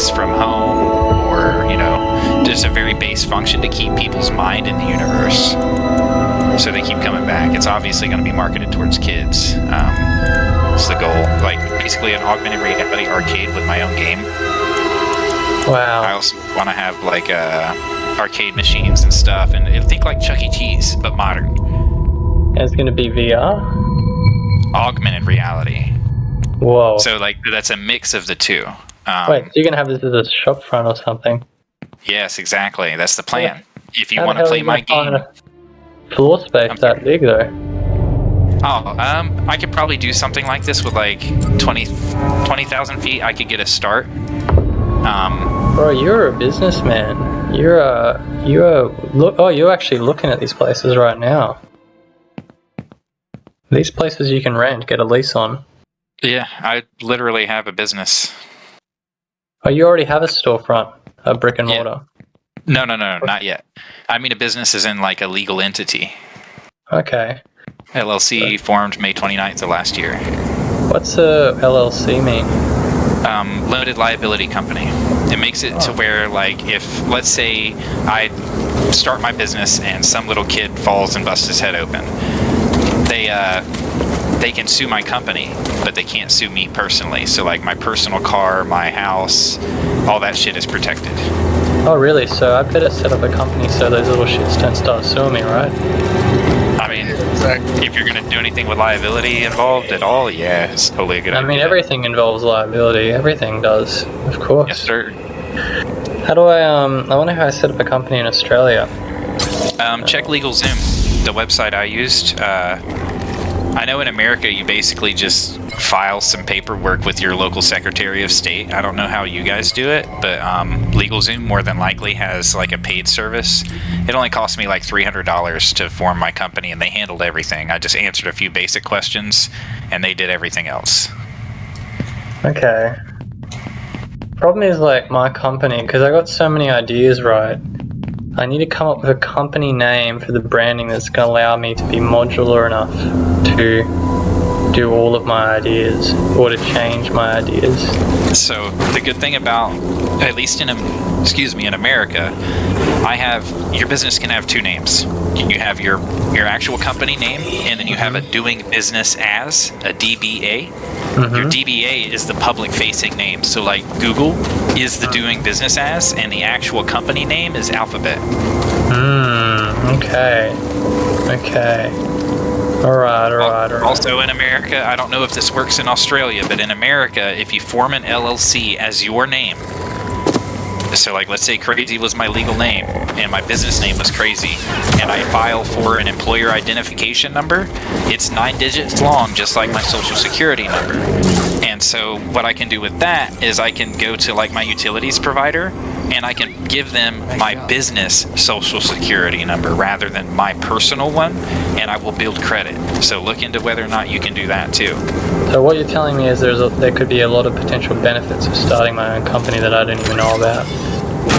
tasks from home, or, just a very base function to keep people's mind in the universe. So they keep coming back. It's obviously going to be marketed towards kids. It's the goal. Like, basically an augmented reality arcade with my own game. Wow. I also want to have, like, arcade machines and stuff, and think like Chuck E. Cheese, but modern. And it's going to be VR? Augmented reality. Whoa. So, like, that's a mix of the two. Wait, so you're going to have this as a shop front or something? Yes, exactly. That's the plan. If you How want the to hell play are my you gonna game. find a floor space that big, though? Oh, I could probably do something like this with like 20,000 feet. I could get a start. Bro, you're a businessman. You're actually looking at these places right now. These places you can rent, get a lease on. Yeah, I literally have a business. Oh, you already have a storefront, a brick and mortar. No, not yet. I mean, a business is in like a legal entity. Okay. LLC formed May 29th of last year. What's a LLC mean? Limited liability company. It makes it to where, like, if, let's say, I start my business and some little kid falls and busts his head open, they can sue my company, but they can't sue me personally. So, like, my personal car, my house, all that shit is protected. Oh, really? So I better set up a company so those little shits don't start suing me, right? I mean, if you're going to do anything with liability involved at all, yeah, it's totally a good idea. I mean, everything involves liability. Everything does, of course. Yes, sir. How do I wonder how I set up a company in Australia. Check LegalZoom, the website I used. I know in America you basically just file some paperwork with your local Secretary of State. I don't know how you guys do it, but LegalZoom more than likely has like a paid service. It only cost me like $300 to form my company, and they handled everything. I just answered a few basic questions, and they did everything else. Okay. Problem is, like, my company, because I got so many ideas, right? I need to come up with a company name for the branding that's going to allow me to be modular enough to do all of my ideas, or to change my ideas. So the good thing about, at least in America, your business can have two names. You have your actual company name, and then you have a doing business as, a DBA. Mm-hmm. Your DBA is the public facing name. So like Google is the doing business as, and the actual company name is Alphabet. Okay. Alright. Also in America, I don't know if this works in Australia, but in America, if you form an LLC as your name, so like let's say Crazy was my legal name and my business name was Crazy, and I file for an employer identification number, it's 9 digits long, just like my social security number. And so what I can do with that is I can go to like my utilities provider and I can give them my business social security number rather than my personal one, and I will build credit. So look into whether or not you can do that too. So what you're telling me is there could be a lot of potential benefits of starting my own company that I didn't even know about.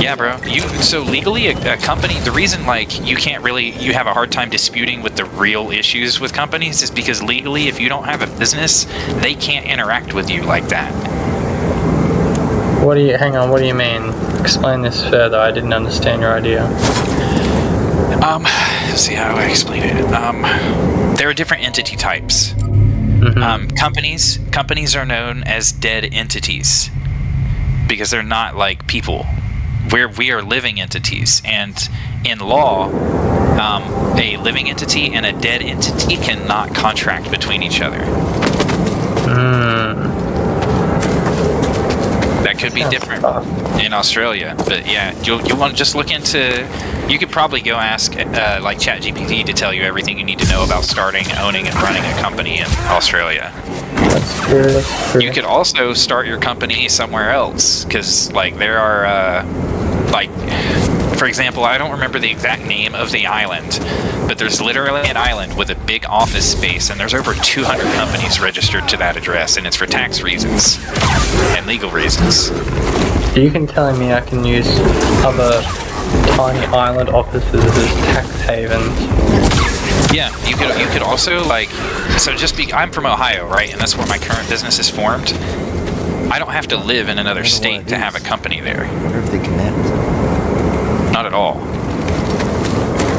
Yeah, bro. So legally, a company, the reason like you have a hard time disputing with the real issues with companies is because legally, if you don't have a business, they can't interact with you like that. What do you mean? Explain this further. I didn't understand your idea. Let's see, how do I explain it? There are different entity types. Mm-hmm. Companies are known as dead entities because they're not like people. We are living entities, and in law, a living entity and a dead entity cannot contract between each other. That could be different in Australia, but yeah, you'll want to just look into. You could probably go ask like ChatGPT to tell you everything you need to know about starting, owning, and running a company in Australia. That's true. You could also start your company somewhere else, because like there are like, for example, I don't remember the exact name of the island, but there's literally an island with a big office space, and there's over 200 companies registered to that address, and it's for tax reasons and legal reasons. You can tell me I can use other tiny island offices as tax havens. Yeah, you could also like, so I'm from Ohio, right, and that's where my current business is formed. I don't have to live in another state to have a company there. I wonder if they connect. Not at all.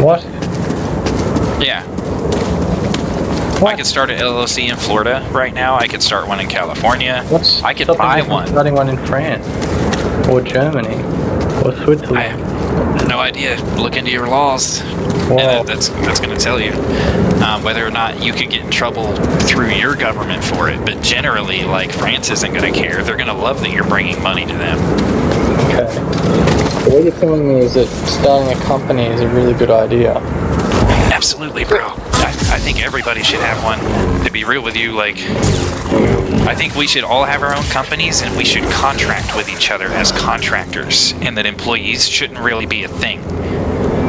What? Yeah. I could start an LLC in Florida right now. I could start one in California. I could buy one. Starting one in France, or Germany, or Switzerland. I have no idea. Look into your laws, Wow. and that's going to tell you whether or not you could get in trouble through your government for it. But generally, like, France isn't going to care. They're going to love that you're bringing money to them. Okay. So what you're telling me is that starting a company is a really good idea. Absolutely, bro. I think everybody should have one. To be real with you, like, I think we should all have our own companies, and we should contract with each other as contractors, and that employees shouldn't really be a thing.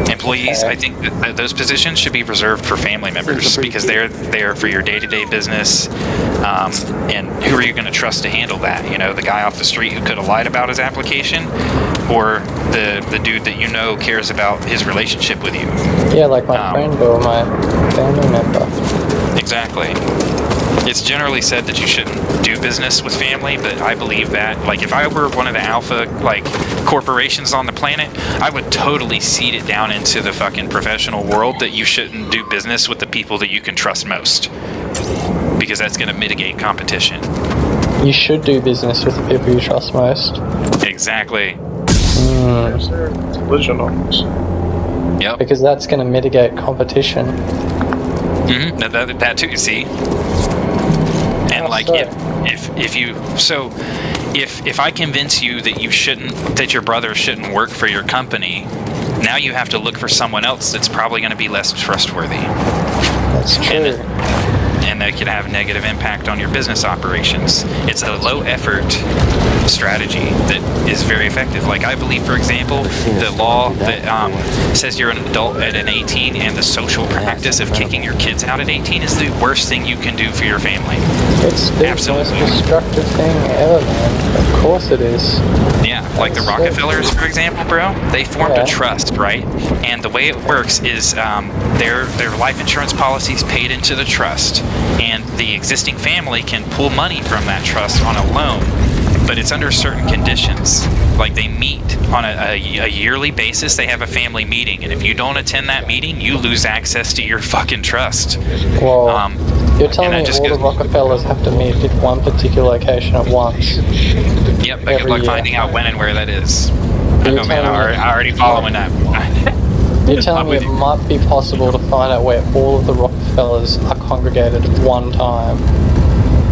Employees, I think that those positions should be reserved for family members, because they're there for your day-to-day business. And who are you going to trust to handle that? You know, the guy off the street who could have lied about his application, or the dude that you know cares about his relationship with you? Yeah, like my friend or my family member. Exactly. It's generally said that you shouldn't do business with family, but I believe that. Like, if I were one of the alpha, like, corporations on the planet, I would totally seed it down into the fucking professional world that you shouldn't do business with the people that you can trust most, because that's going to mitigate competition. You should do business with the people you trust most. Exactly. Yep. Because that's going to mitigate competition. Mm-hmm. That too, you see. And like, if I convince you that your brother shouldn't work for your company, now you have to look for someone else that's probably going to be less trustworthy. That's true. And that could have negative impact on your business operations. It's a low effort strategy that is very effective. Like, I believe, for example, the law that says you're an adult at an 18, and the social practice of kicking your kids out at 18 is the worst thing you can do for your family. It's the most destructive thing ever, man. Of course it is. Yeah, like the Rockefellers, for example, bro. They formed a trust, right? And the way it works is their life insurance policies paid into the trust, and the existing family can pull money from that trust on a loan, but it's under certain conditions. Like, they meet on a yearly basis. They have a family meeting, and if you don't attend that meeting, you lose access to your fucking trust. Well, you're telling me all the Rockefellers have to meet at one particular location at once? Yep, but good luck finding out when and where that is. I know, man, I already following that. You're telling me it might be possible to find out where all of the Rockefellers are congregated at one time?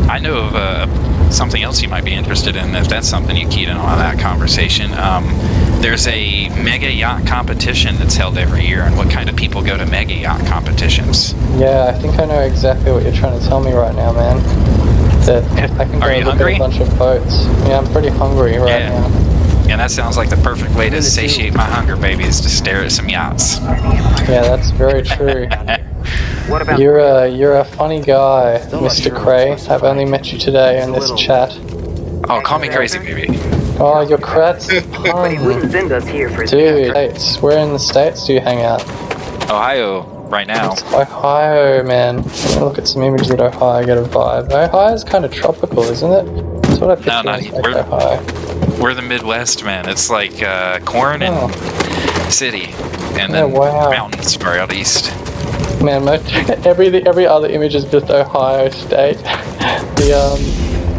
I know of something else you might be interested in, if that's something you keyed in on that conversation. There's a mega yacht competition that's held every year, and what kind of people go to mega yacht competitions? Yeah, I think I know exactly what you're trying to tell me right now, man. That I can go look at a bunch of boats. Yeah, I'm pretty hungry right now. Yeah, that sounds like the perfect way to satiate my hunger, baby, is to stare at some yachts. Yeah, that's very true. What about You're a funny guy, Mr. Cray. I've only met you today in this chat. Oh, call me crazy, baby. Oh, your Kratz But he wouldn't send us here for Dude, States. Where in the States do you hang out? Ohio, right now. It's Ohio, man. Let me look at some images of Ohio, get a vibe. Ohio's kind of tropical, isn't it? That's what I picture like Ohio. We're the Midwest, man. It's like corn and city, and then mountains far out east. Man, every other image is just Ohio State.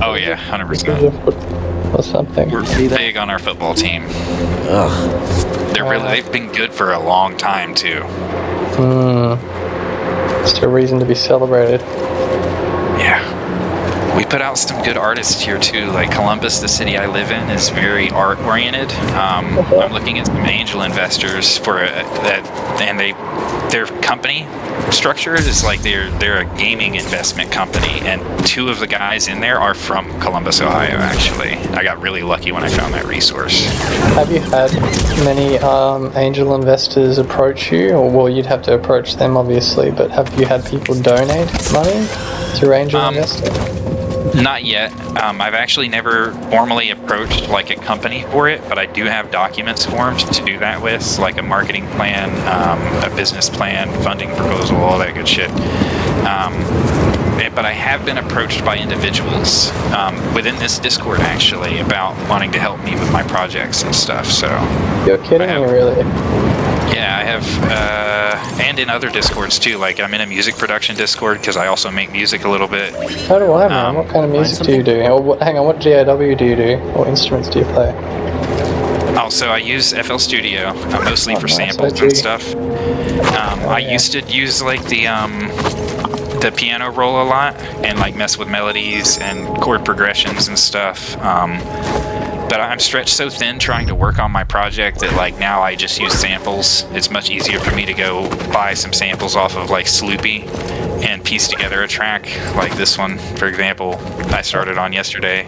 Oh yeah, 100%. Or something. We're big on our football team. They've been good for a long time too. It's a reason to be celebrated. Yeah. We put out some good artists here too. Like Columbus, the city I live in, is very art oriented. I'm looking at some angel investors for that, and their company structure is like they're a gaming investment company, and two of the guys in there are from Columbus, Ohio. Actually, I got really lucky when I found that resource. Have you had many angel investors approach you, or well, you'd have to approach them obviously, but have you had people donate money to angel investing? Not yet. I've actually never formally approached like a company for it, but I do have documents formed to do that with, like a marketing plan, a business plan, funding proposal, all that good shit. but I have been approached by individuals within this Discord actually about wanting to help me with my projects and stuff. So You're kidding me, really? yeah, I have, and in other Discords too. Like I'm in a music production Discord because I also make music a little bit. How do I, man? What kind of music do you do? Hang on, what DAW do you do? What instruments do you play? Oh, so I use FL Studio mostly for samples and stuff. I used to use like the piano roll a lot and like mess with melodies and chord progressions and stuff. But I'm stretched so thin trying to work on my project that like now I just use samples. It's much easier for me to go buy some samples off of like Sloopy and piece together a track like this one, for example, I started on yesterday.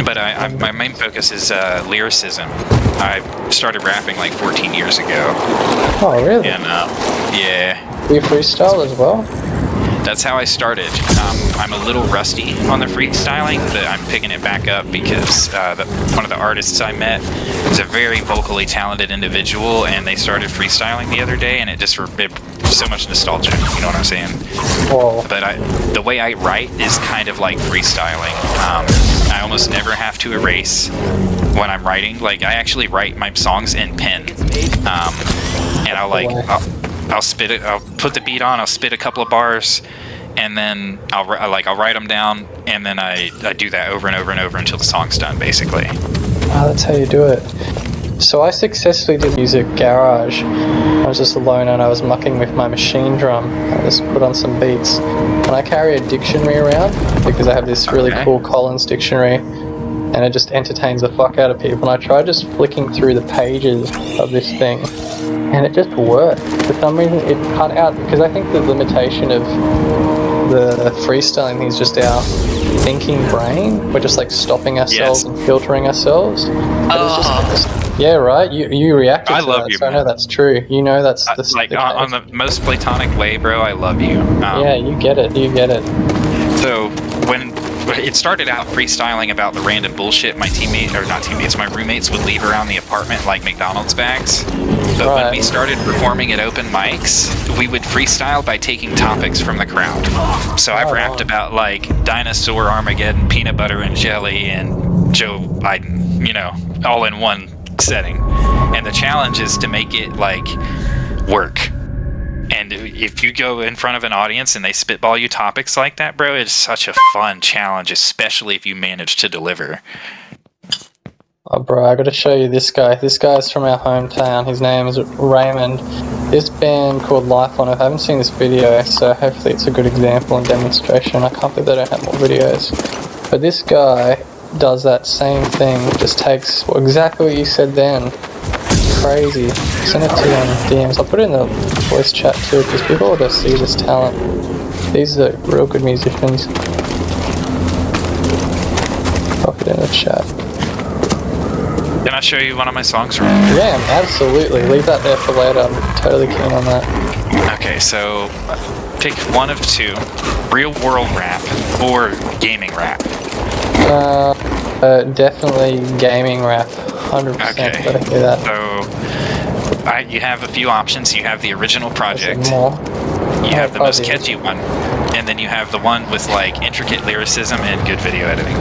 But my main focus is lyricism. I started rapping like 14 years ago. Oh, really? And yeah. Do you freestyle as well? That's how I started. I'm a little rusty on the freestyling, but I'm picking it back up because one of the artists I met is a very vocally talented individual, and they started freestyling the other day, and it just so much nostalgia. You know what I'm saying? Whoa. But the way I write is kind of like freestyling. I almost never have to erase when I'm writing. Like I actually write my songs in pen, and I'll spit it. I'll put the beat on. I'll spit a couple of bars, and then I'll write them down, and then I do that over and over and over until the song's done, basically. Oh, that's how you do it. So I successfully did music garage. I was just alone and I was mucking with my machine drum. I just put on some beats. And I carry a dictionary around because I have this really cool Collins dictionary, and it just entertains the fuck out of people. And I tried just flicking through the pages of this thing, and it just worked. For some reason it cut out, because I think the limitation of the freestyling thing is just our thinking brain. We're just like stopping ourselves and filtering ourselves. Yeah, right. You reacted to that, so I know that's true. You know that's the like on the most platonic way, bro. I love you. Yeah, you get it. You get it. So when it started out freestyling about the random bullshit my roommates would leave around the apartment like McDonald's bags. But when we started performing at open mics, we would freestyle by taking topics from the crowd. So I've rapped about like dinosaur Armageddon, peanut butter and jelly, and Joe Biden, you know, all in one setting. And the challenge is to make it like work. And if you go in front of an audience and they spitball you topics like that, bro, it's such a fun challenge, especially if you manage to deliver. Oh, bro, I gotta show you this guy. This guy's from our hometown. His name is Raymond. This band called Life on Earth. I haven't seen this video, so hopefully it's a good example and demonstration. I can't believe they don't have more videos. But this guy does that same thing, just takes exactly what you said then. Crazy. Send it to DMs. I'll put it in the voice chat too, because people will just see this talent. These are real good musicians. Pop it in the chat. Can I show you one of my songs from? Yeah, absolutely. Leave that there for later. I'm totally keen on that. Okay, so pick one of two: real world rap or gaming rap. Definitely gaming rap. 100%. Okay. Gotta hear that. So you have a few options. You have the original project. You have the most catchy one, and then you have the one with like intricate lyricism and good video editing.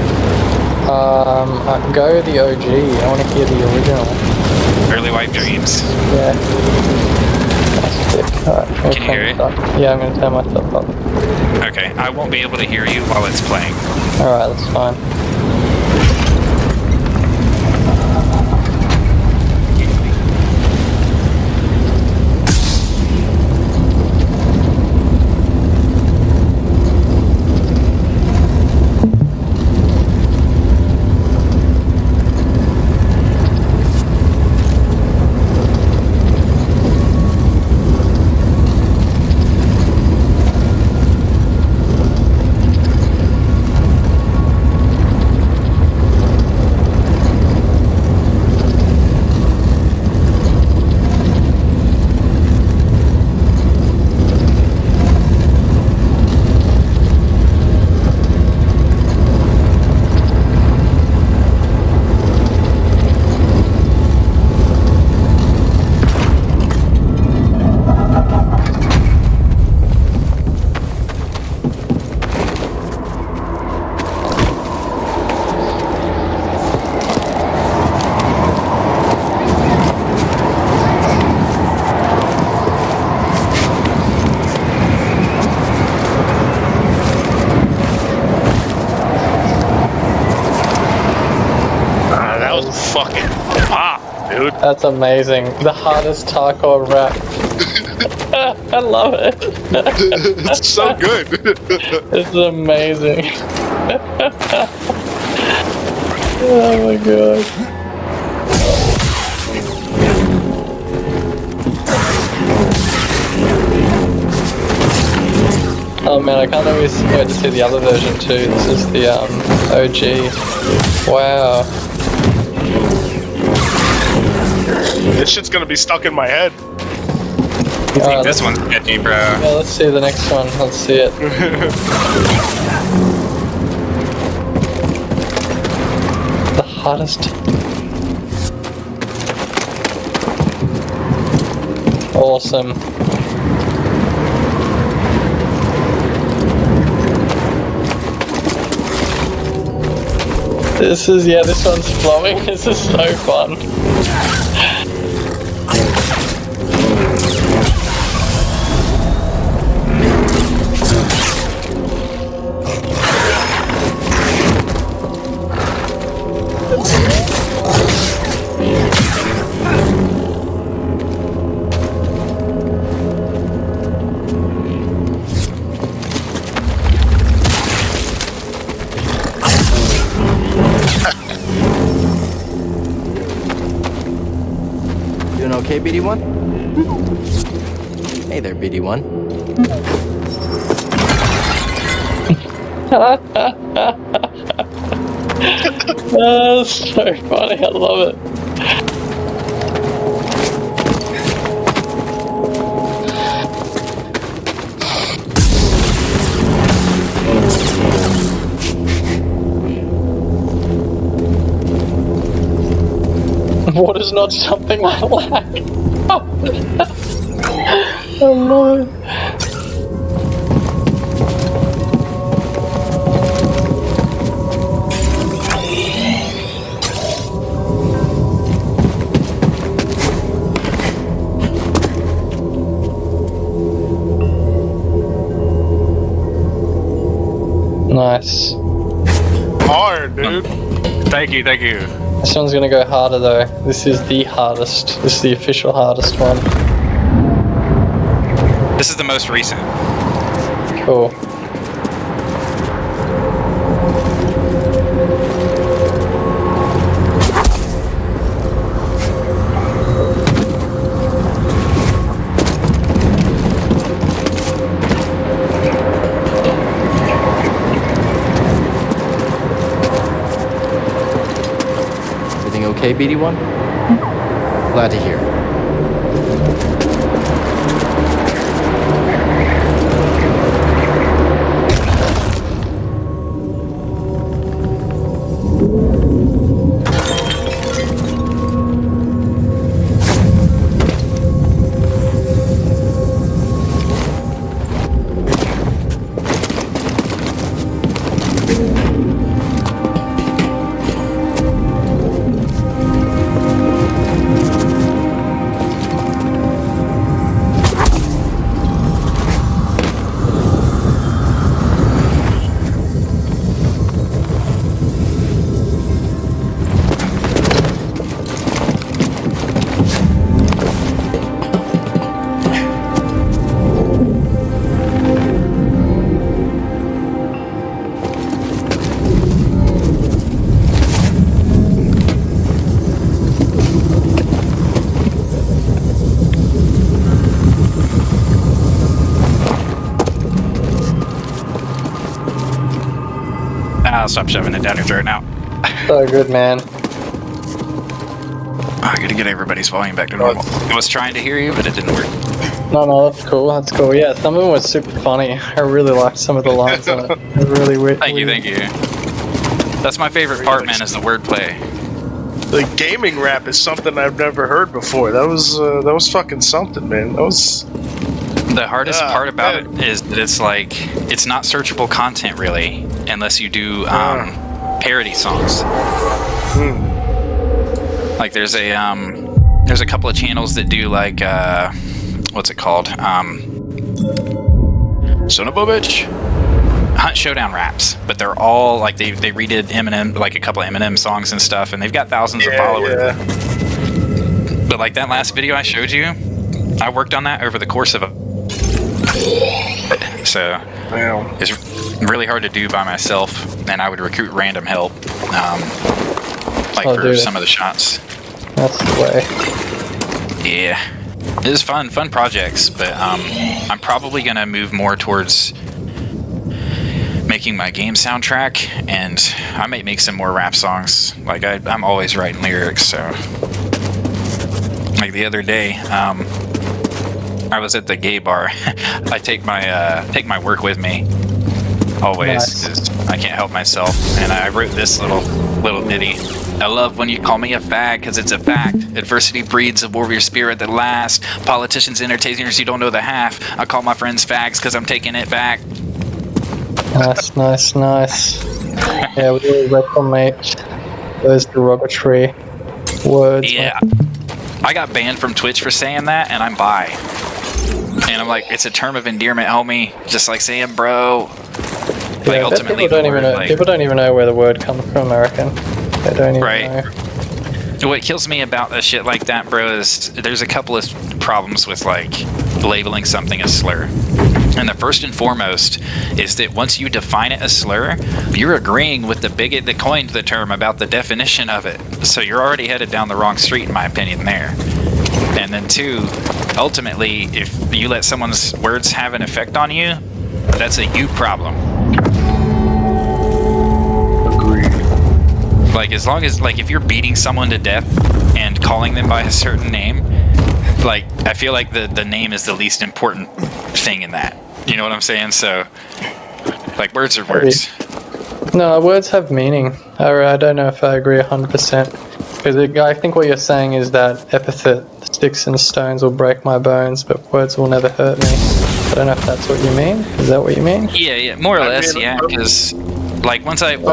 Go the OG. I want to hear the original. Early White Dreams. Yeah. That's sick. Alright, can you hear it? Yeah, I'm gonna turn myself up. Okay, I won't be able to hear you while it's playing. Alright, that's fine. fucking pop, dude. That's amazing. The hardest hardcore rap. I love it. It's so good. It's amazing. Oh my god. Oh man, I can't wait to see the other version too. This is the OG. Wow. This shit's gonna be stuck in my head. I think this one's sketchy, bro. Yeah, let's see the next one. Let's see it. The hottest. Awesome. This one's flowing. This is so fun. Doing okay, BD1? Hey there, BD1. That's so funny. I love it. Water's not something I lack. Oh no. Nice. Hard, dude. Thank you. This one's gonna go harder though. This is the hardest. This is the official hardest one. This is the most recent. Cool. Everything okay, BD1? Glad to hear. I'll stop shoving it down your throat now. So good, man. I gotta get everybody's volume back to normal. I was trying to hear you, but it didn't work. No, that's cool. That's cool. Yeah, some of them were super funny. I really liked some of the lines on it. It really weird. Thank you. That's my favorite part, man, is the wordplay. The gaming rap is something I've never heard before. That was fucking something, man. That was. The hardest part about it is that it's like, it's not searchable content really, unless you do parody songs. Like there's a couple of channels that do like what's it called? Son of a bitch. Hunt Showdown raps, but they're all like they redid Eminem, like a couple of Eminem songs and stuff, and they've got thousands of followers. Yeah. But like that last video I showed you, I worked on that over the course of so Wow. it's really hard to do by myself, and I would recruit random help, for some of the shots. That's the way. Yeah, it is fun projects, but I'm probably gonna move more towards making my game soundtrack, and I might make some more rap songs. Like I'm always writing lyrics, so like the other day, I was at the gay bar. I take my work with me always, 'cause I can't help myself, and I wrote this little ditty. I love when you call me a fag, because it's a fact. Adversity breeds a warrior spirit that lasts. Politicians, entertainers, you don't know the half. I call my friends fags because I'm taking it back. Nice. Yeah, we really reclamate those derogatory words. Yeah. I got banned from Twitch for saying that, and I'm bi. And I'm like, it's a term of endearment, homie. Just like saying bro. Like, Yeah, ultimately, people don't even know where the word comes from, American. They don't even Right. know. What kills me about a shit like that, bro, is there's a couple of problems with like labeling something a slur. And the first and foremost is that once you define it a slur, you're agreeing with the bigot that coined the term about the definition of it. So you're already headed down the wrong street, in my opinion, there. And then two, ultimately, if you let someone's words have an effect on you, that's a you problem. Like, as long as, like, if you're beating someone to death and calling them by a certain name, like, I feel like the name is the least important thing in that. You know what I'm saying? So, like, words are words. No, words have meaning. I don't know if I agree 100%. Because I think what you're saying is that epithet, sticks and stones will break my bones, but words will never hurt me. I don't know if that's what you mean. Is that what you mean? Yeah, more or less, yeah, because... Like, for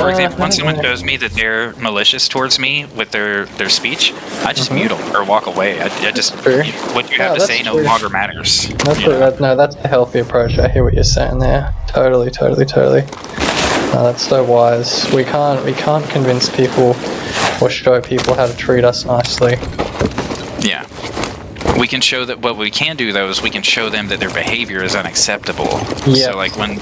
example, once someone shows me that they're malicious towards me with their speech, I just mute them or walk away. I just, what you have to say no longer matters. That's the healthy approach. I hear what you're saying there. Totally. No, that's so wise. We can't convince people or show people how to treat us nicely. Yeah. We can show that. What we can do, though, is we can show them that their behavior is unacceptable. Yeah. So, like, when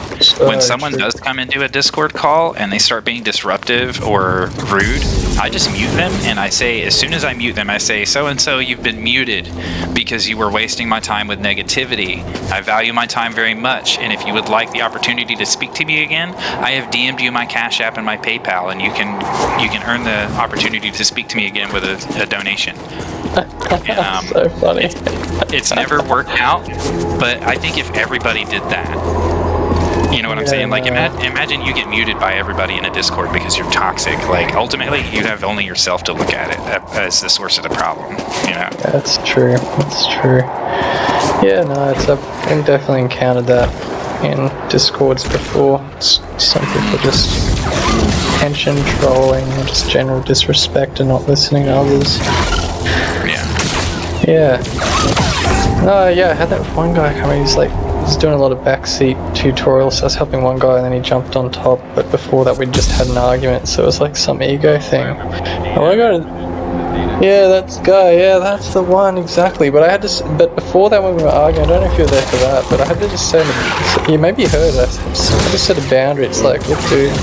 someone does come into a Discord call and they start being disruptive or rude, I just mute them, and I say, as soon as I mute them, I say, so-and-so, you've been muted because you were wasting my time with negativity. I value my time very much, and if you would like the opportunity to speak to me again, I have DM'd you my Cash App and my PayPal, and you can earn the opportunity to speak to me again with a donation. And, so funny. It's never worked out, but I think if everybody did that, you know what I'm saying? Like, imagine you get muted by everybody in a Discord because you're toxic. Like, ultimately, you have only yourself to look at it as the source of the problem, you know? That's true. Yeah, no, I've definitely encountered that in Discords before. Some people just tension trolling, just general disrespect and not listening to others. Yeah. No, yeah, I had that one guy come in, he's doing a lot of backseat tutorials, so I was helping one guy and then he jumped on top, but before that we just had an argument, so it was like some ego thing. Yeah, that's the guy, yeah, that's the one, exactly, but but before that when we were arguing, I don't know if you were there for that, but I had to just say, maybe you heard it, I just set a boundary. It's like, look dude,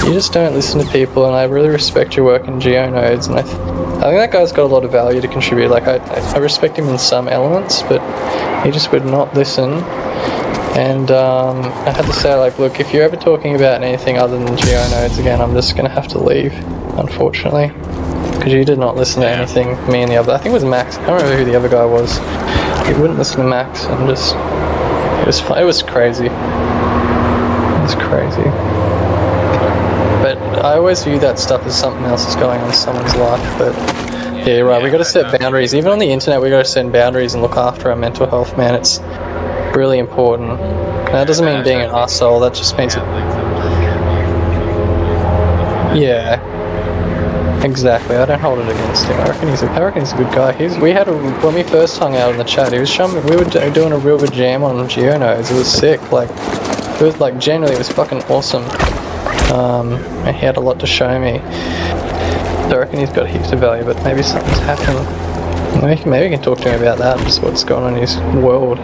you just don't listen to people, and I really respect your work in GeoNodes, and I think that guy's got a lot of value to contribute. Like, I respect him in some elements, but he just would not listen. And I had to say, like, look, if you're ever talking about anything other than GeoNodes again, I'm just going to have to leave, unfortunately. Because you did not listen to anything me and the other. I think it was Max. I can't remember who the other guy was. He wouldn't listen to Max, and just... It was fun. It was crazy. But I always view that stuff as something else is going on in someone's life, but... Yeah, you're right. We got to set boundaries. Even on the internet, we got to set boundaries and look after our mental health, man. It's really important. And that doesn't mean being an arsehole. That just means it. Yeah. Exactly. I don't hold it against him. I reckon he's a good guy. When we first hung out in the chat, we were doing a real good jam on GeoNodes. It was sick. Like, it was like genuinely, it was fucking awesome. And he had a lot to show me. So I reckon he's got heaps of value, but maybe something's happened. Maybe you can talk to me about that, just what's going on in his world.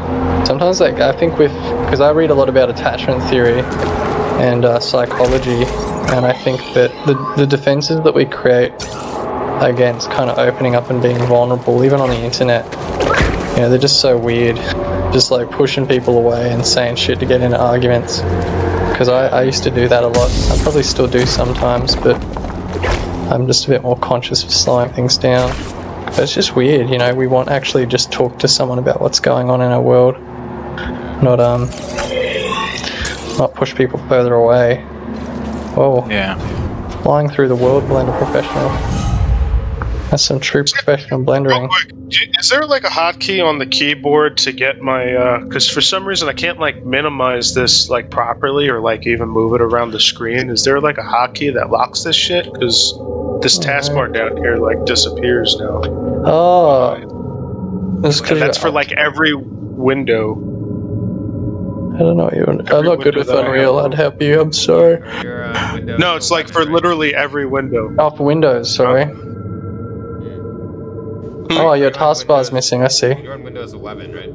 Sometimes, like, I think because I read a lot about attachment theory and psychology, and I think that the defenses that we create against kind of opening up and being vulnerable, even on the internet, you know, they're just so weird. Just like pushing people away and saying shit to get into arguments. Because I used to do that a lot. I probably still do sometimes, but I'm just a bit more conscious of slowing things down. But it's just weird, you know, we want to actually just talk to someone about what's going on in our world. Not push people further away. Whoa. Yeah. Flying through the world, Blender Professional. That's some true professional blendering. Is there like a hotkey on the keyboard to get my, because for some reason I can't like minimize this like properly or like even move it around the screen. Is there like a hotkey that locks this shit? Because this taskbar down here like disappears now. Oh. And that's for like every window. I don't know what you want. I'm not good with Unreal, I'd help you, I'm sorry. No, it's like for literally every window. Oh, for Windows, sorry. Oh, your taskbar's missing, I see. You're on Windows 11, right?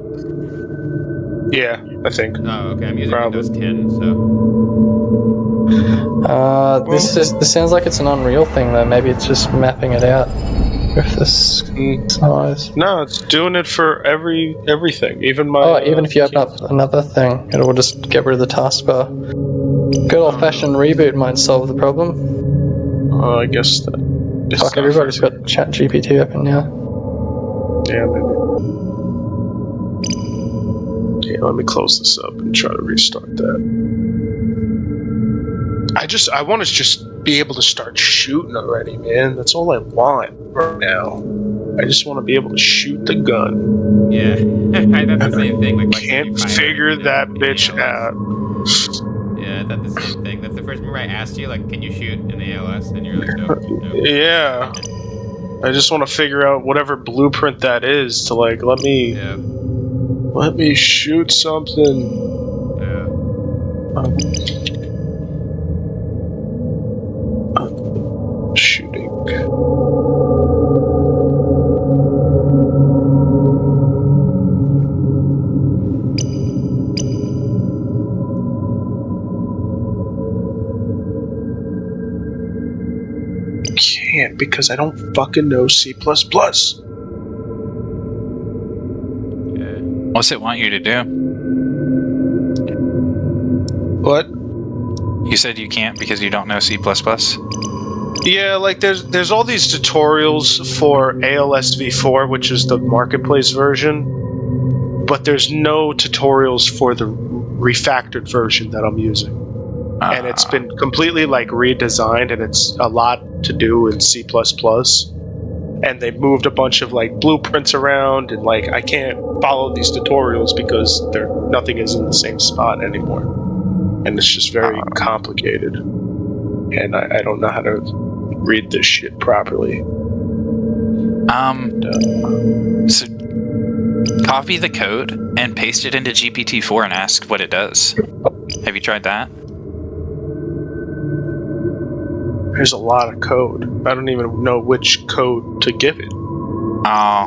Yeah, I think. Oh, okay. I'm using Probably. Windows 10, so... This sounds like it's an Unreal thing though, maybe it's just mapping it out with this size. No, it's doing it for everything, even my... Oh, even if you open up another thing, it will just get rid of the taskbar. Good old-fashioned reboot might solve the problem. Oh, I guess that... Fuck, everybody's got ChatGPT open now. Yeah, maybe. Yeah, let me close this up and try to restart that. I want to just be able to start shooting already, man. That's all I want right now. I just want to be able to shoot the gun. Yeah, I thought the same thing. Like, Can't figure that bitch out. Yeah, I thought the same thing. That's the first remember I asked you, like, can you shoot in ALS? And you're like, no. Yeah. I just want to figure out whatever blueprint that is to like let me shoot something. Yeah. Shooting. Can't because I don't fucking know C++. What's it want you to do? What? You said you can't because you don't know C++? Yeah, like there's all these tutorials for ALS v4, which is the marketplace version, but there's no tutorials for the refactored version that I'm using. And it's been completely like redesigned, and it's a lot to do in C++. And they moved a bunch of like blueprints around, and like I can't follow these tutorials because nothing is in the same spot anymore, and it's just very complicated. And I don't know how to read this shit properly. So copy the code and paste it into GPT-4 and ask what it does. Have you tried that? There's a lot of code. I don't even know which code to give it. I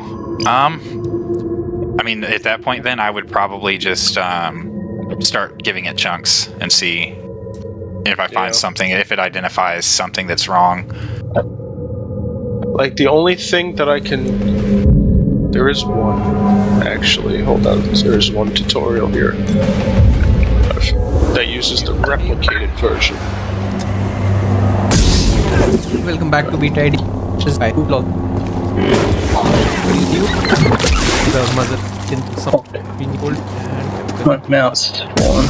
mean, at that point, then I would probably just start giving it chunks and see if I find something, if it identifies something that's wrong. Like the only thing that I can, there is one actually. Hold on, there is one tutorial here that uses the replicated version. Welcome back to Beta ID. Just by vlog. The mother in some being old and My mouse is fallen.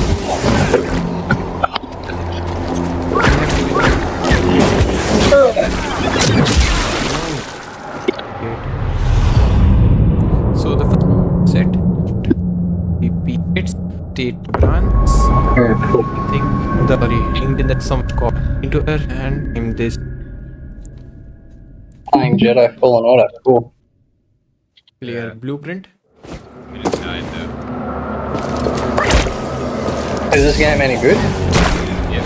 so the first set repeat state branch. I think the linked in that some call into her and name this Playing Jedi Fallen Order. Cool. clear blueprint. Minutes 9, though. Is this game any good? Yep.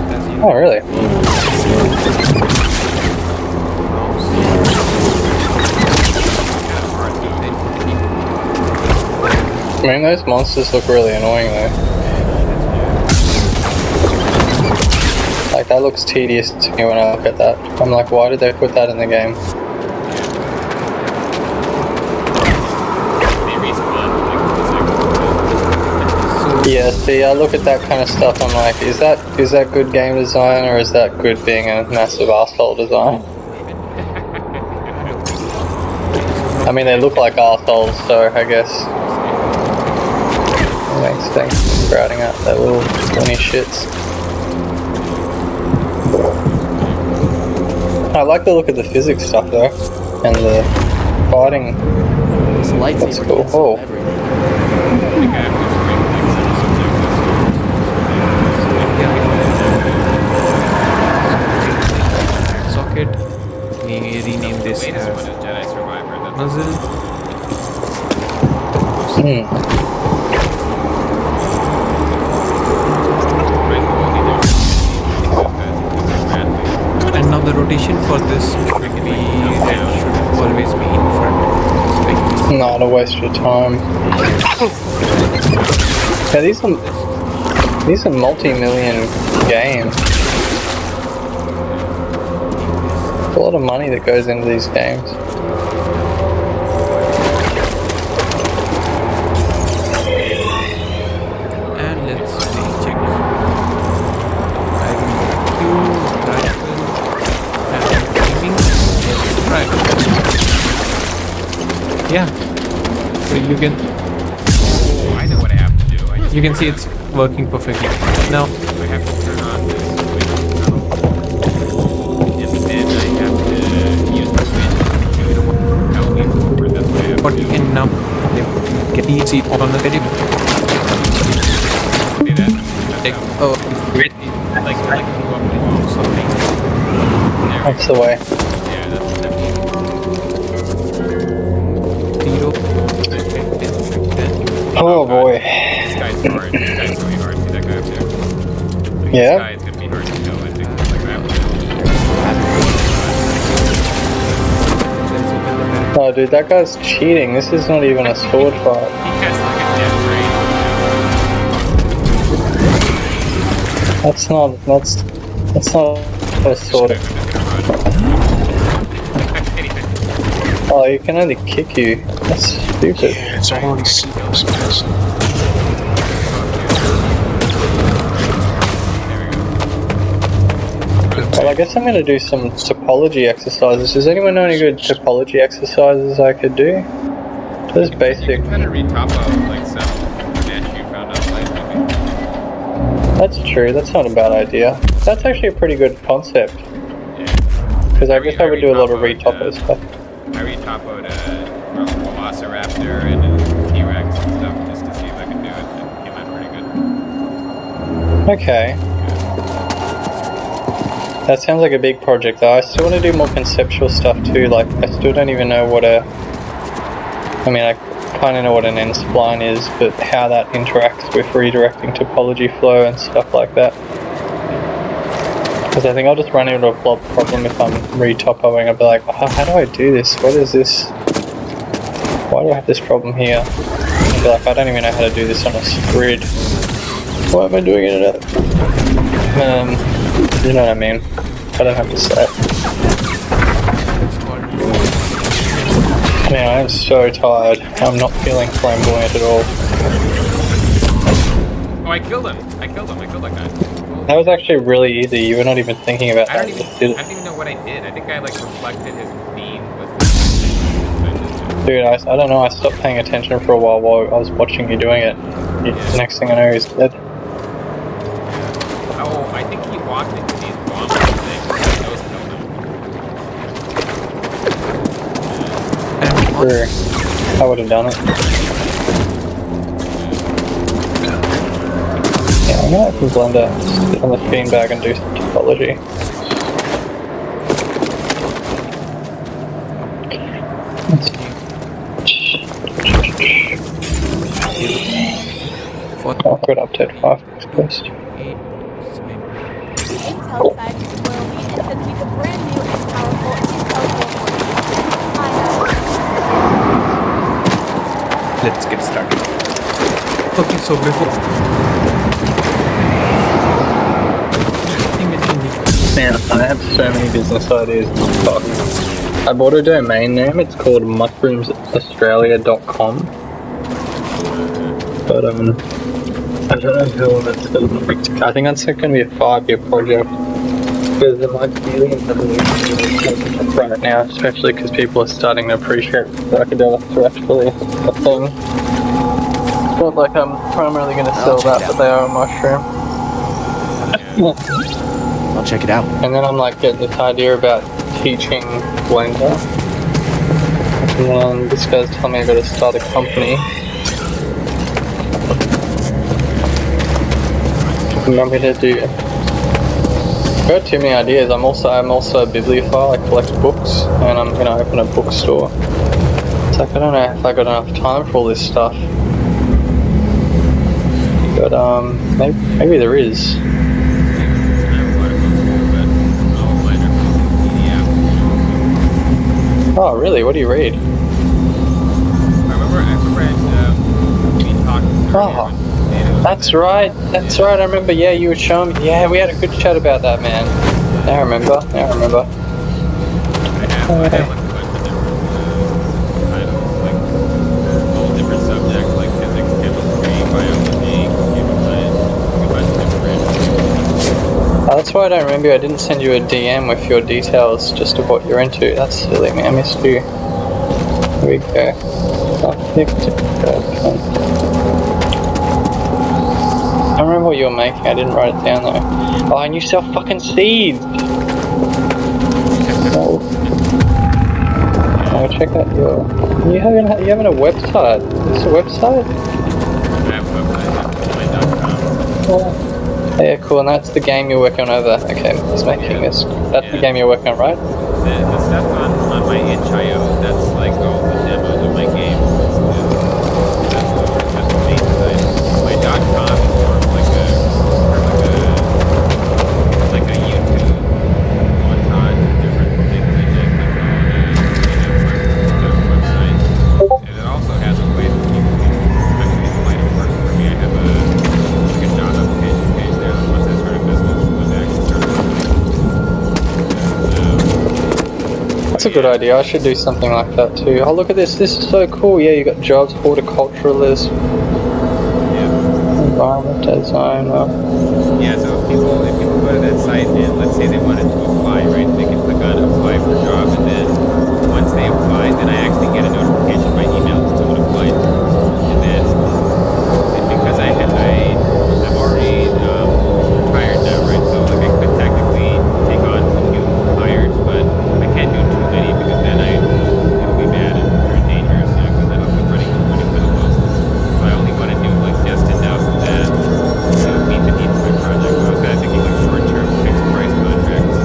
That's you. Oh, really? I mean, those monsters look really annoying though. Like, that looks tedious to me when I look at that. I'm like, why did they put that in the game? They respawn like Yeah, see, I look at that kind of stuff, I'm like, is that good game design, or is that good being a massive asshole design? I mean, they look like assholes, so I guess it makes things sprouting out their little funny shits. I like the look of the physics stuff though, and the fighting. This lightsaber That's cool. gets some Oh. everything. I think I have to scrape like 7 Socket. We rename this latest one as is Jedi Survivor. That's muzzle. Hmm. right below the And now the rotation for this should be red, should always be in front. Like Not a waste of time. Yeah, these are multi-million games. There's a lot of money that goes into these games. and let's check. Rifle and aiming. Right. Yeah. So you can I know what I have to do. you can see it's working perfectly. Now I have to turn on this switch. And then I have to use the switch to tell me where this way. what you can now get easy on the edit. Do that. Take oh Like go up the wall something. There we That's the way. go. Yeah, that's zero. Oh boy. This guy's hard. This guy's really hard. See that guy up there? Yeah? This guy is gonna be hard to kill, I think. Like that one. Oh dude, that guy's cheating. This is not even a sword fight. He has like a death That's not a sword. ray. Oh, he can only kick you. That's stupid. Yeah, it's already seems. Well, I guess I'm gonna do some topology exercises. Does anyone know any good topology exercises I could do? Just You basic. can kind of re-top out like some match you found online, maybe. That's true, that's not a bad idea. That's actually a pretty good concept. Yeah. Because I guess I would do a lot of re-topper stuff. I re-top out a Velociraptor and a T-Rex and stuff just to see if I can do it. It came out pretty good. Okay. That sounds like a big project though. I still want to do more conceptual stuff too. Like, I still don't even know what a... I mean, I kind of know what an n-spline is, but how that interacts with redirecting topology flow and stuff like that. Because I think I'll just run into a blob problem if I'm re-topoing. I'll be like, oh, how do I do this? What is this? Why do I have this problem here? I'll be like, I don't even know how to do this on a grid. Why am I doing it in a... you know what I mean. I don't have to say it. Man, I am so tired. I'm not feeling flamboyant at all. Oh, I killed him! I killed that guy. That was actually really easy. You were not even thinking about I that. don't You just did even it. know what I did. I think I like reflected his beam with Dude, I don't know. I stopped paying attention for a while I was watching you doing it. The next thing I know, he's dead. Oh, I think he walked into these bomb things. Those killed him. Sure. I would have done it. Yeah, I'm gonna open Blender, sit on the beanbag and do some topology. Oh, good update 5 first. 8, 7. Intel decided to spoil me and sent me the brand new and powerful Intel 440. Let's get started. Okay, so before Man, I have so many business ideas. Fuck. I bought a domain name. It's called mushroomsaustralia.com. But I don't know who that's going to. I think that's going to be a 5-year project. Because there might be millions of revolutions right now, especially because people are starting to appreciate psychedelics are actually a thing. It's not like I'm primarily going to sell that, but they are a mushroom. I'll check it out. And then I'm like getting this idea about teaching Blender. And then this guy's telling me I gotta start a company. You want me to do? I've got too many ideas. I'm also a bibliophile. I collect books, and I'm gonna open a bookstore. It's like I don't know if I got enough time for all this stuff. But maybe there is. Oh, really? What do you read? I remember we talked earlier. That's right. That's right. I remember. Yeah, you were showing me. Yeah, we had a good chat about that, man. Now I remember. I have a bunch of different titles, like all different subjects, like physics, chemistry, biology, computer science, a bunch of different. That's why I don't remember. I didn't send you a DM with your details just of what you're into. That's silly, man. I missed you. Here we go. I don't remember what you were making. I didn't write it down though. Oh, and you sell fucking seeds. Oh, check out your. You having a website? Is this a website? I have a website, Oh. Yeah, cool. And that's the game you're working on over. Okay, it's making this. That's the game you're working on, right? The stuff on my itch.io, that's like all the demos of my games. That's the main site. My .com is more of like a YouTube montage of different things I did, like on a website. And it also has a place where you can actually apply to work for me. I have a job application page there. Once I start a business, once I actually start That's a good idea. I should do something like that too. Oh, look at this. This is so cool. Yeah, you got jobs, horticulturalist, environment designer. Yeah, so if people go to that site and let's say they wanted to apply, right, they can click on apply for a job, and then once they apply, then I actually get a notification by email that someone applied. And then because I'm already retired now, right, so like I could technically take on some new hires, but I can't do too many because then it'll be bad and very dangerous, because then I'll be running the money for the book. So I only want to do like just enough that meet the needs of my project. So I was kind of thinking like short-term fixed price contracts.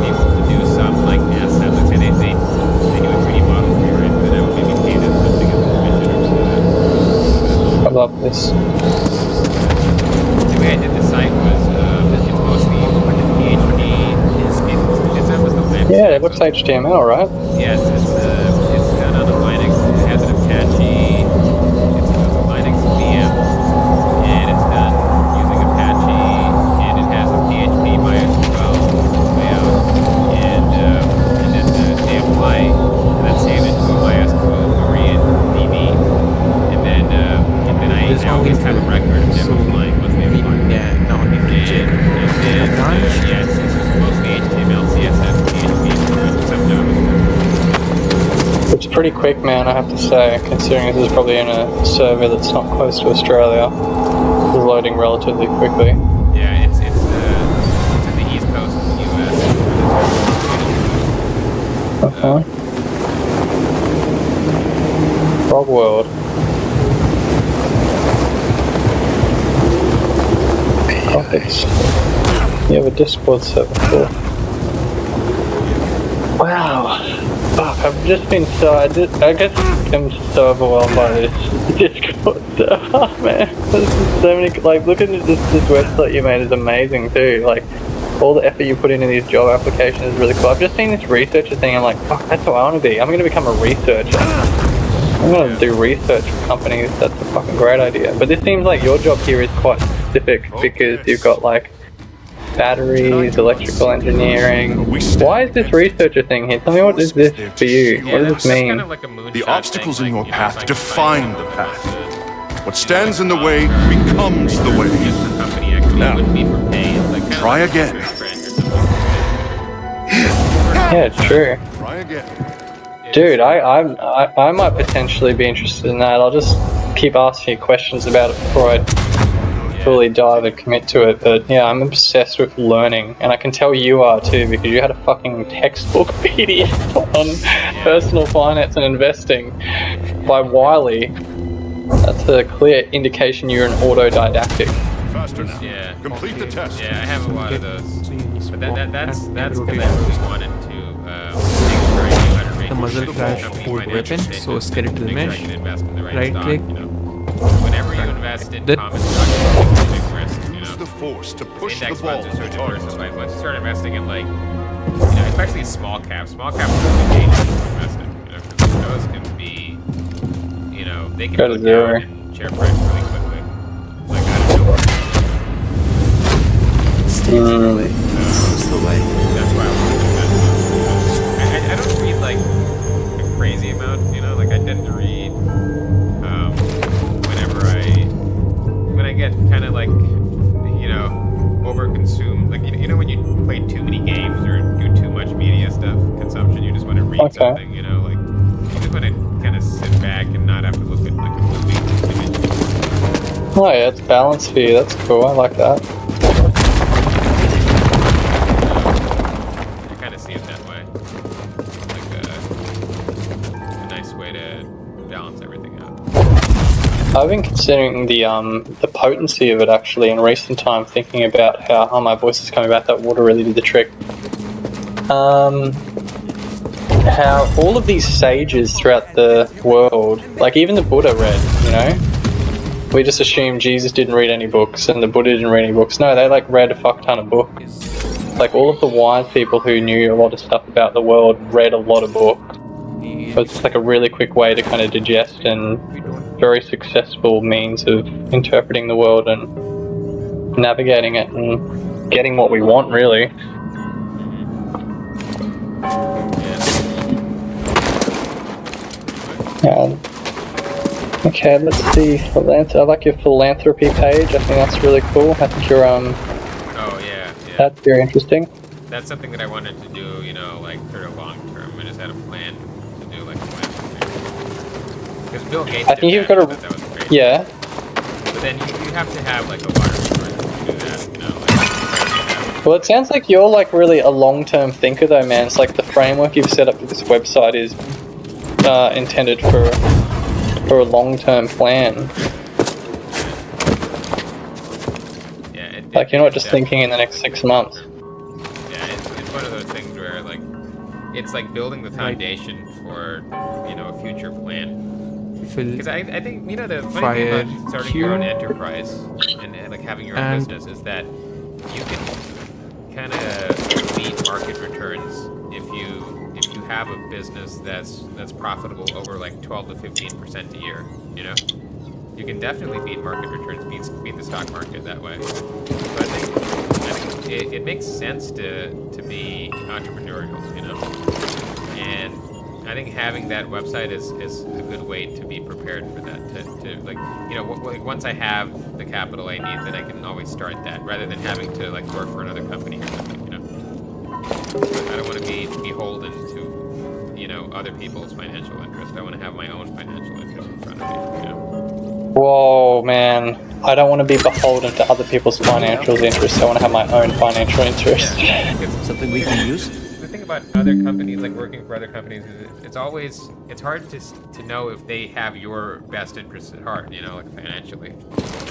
People to do some like asset, like say they do a 3D model for you, right? Then I would maybe pay them something as a commission or something. I love this. The way I did the site was it's mostly like a PHP. It's almost a Linux. Yeah, it looks HTML, right? Yes, it's done on a Linux. It has an Apache. It's a Linux VM, and it's done using Apache, and it has a PHP MySQL layout, and then they apply and then save it to a MySQL Marine DB, and then I always have a record of them applying once they apply. yeah, now I need to check. Yes, it's mostly HTML, CSS, PHP, some JavaScript. It's pretty quick, man, I have to say, considering this is probably in a server that's not close to Australia. It's loading relatively quickly. Yeah, it's in the east coast of the US. Okay. Rob World. You have a Discord server for. Wow. Fuck. I've just been so, I guess I'm so overwhelmed by this Discord stuff. Oh man, there's just so many, like, look at this website you made is amazing too. Like, all the effort you put into these job applications is really cool. I've just seen this researcher thing, I'm like, fuck, that's what I want to be. I'm going to become a researcher. I'm going to do research for companies, that's a fucking great idea. But this seems like your job here is quite specific because you've got like batteries, electrical engineering. Why is this researcher thing here? Tell me, what is this for you? What does this mean? Kind of like a moonshot The obstacles thing, in your like, you know, path it's like define finding the path. What you stands know, in the like, way becomes the way. If the company actually Now, wouldn't be for pay, it's like kind try of like again. a friend or something. Yeah, true. Try again. Dude, I might potentially be interested in that. I'll just keep asking you questions about it before I fully dive and commit to it. But yeah, I'm obsessed with learning, and I can tell you are too, because you had a fucking textbook PDF on personal finance and investing by Wiley. That's a clear indication you're an autodidactic. Faster now. Yeah. Complete the test. Yeah, I have a lot of those. But that's because I rotation. really wanted to make sure I knew how to rate The muzzle the flash company hold financial weapon, so statements, skeletal make sure I mesh, can invest in the right right stock, click. you know. Whenever you invest in That- common stock, it's a big risk, you Use know. the force to push the Index ball funds to are so the target. diversified. Once you start investing in like, you know, especially small caps are really dangerous to invest in, you know, because those can be, you know, they can Go go to zero. down in share price really quickly. Like out of nowhere. It's the way. That's why I wanted to invest. I don't read like a crazy amount, you know, like I tend to read when I get kind of like, you know, overconsumed, like you know when you play too many games or do too much media stuff consumption, you just want to read Okay. something, you know, like you just want to kind of sit back and not have to look at like a movie. Oh yeah, it's balanced for you. That's cool. I like that. I kind of see it that way, like a nice way to balance everything out. I've been considering the potency of it actually in recent time, thinking about how my voice is coming back. That water really did the trick. How all of these sages throughout the world, like even the Buddha read, you know? We just assume Jesus didn't read any books and the Buddha didn't read any books. No, they like read a fuck ton of books. Like all of the wise people who knew a lot of stuff about the world read a lot of books. So it's like a really quick way to kind of digest and very successful means of interpreting the world and navigating it and getting what we want, really. Okay, let's see. I like your philanthropy page. I think that's really cool. I think you're Oh yeah. that's very interesting. That's something that I wanted to do, you know, like for the long term. I just had a plan to do like a plan. Because Bill Gates I think you've got I thought that was great. Yeah. But then you have to have like a lot of resources to do that, you know. Like, Well, it sounds like you're like really a long-term thinker, though, man. It's like the framework you've set up for this website is intended for a long-term plan. yeah, Like you're not just thinking in the next 6 months. Yeah, it's one of those things where like it's like building the foundation for, you know, a future plan. Because I think, you know, the funny thing about starting your own enterprise and like having your own business is that you can kind of beat market returns if you have a business that's profitable over like 12 to 15% a year, you know? You can definitely beat market returns, beat the stock market that way. So I think it makes sense to be entrepreneurial, you know? And I think having that website is a good way to be prepared for that. To like, you know, once I have the capital I need, then I can always start that, rather than having to like work for another company or something, you know? I don't want to be beholden to, you know, other people's financial interest. I want to have my own financial interest in front of me, you know? Whoa, man. I don't want to be beholden to other people's financial interests. I want to have my own financial interests. Something we can use? The thing about other companies, like working for other companies, is it's hard to know if they have your best interests at heart, you know, like financially.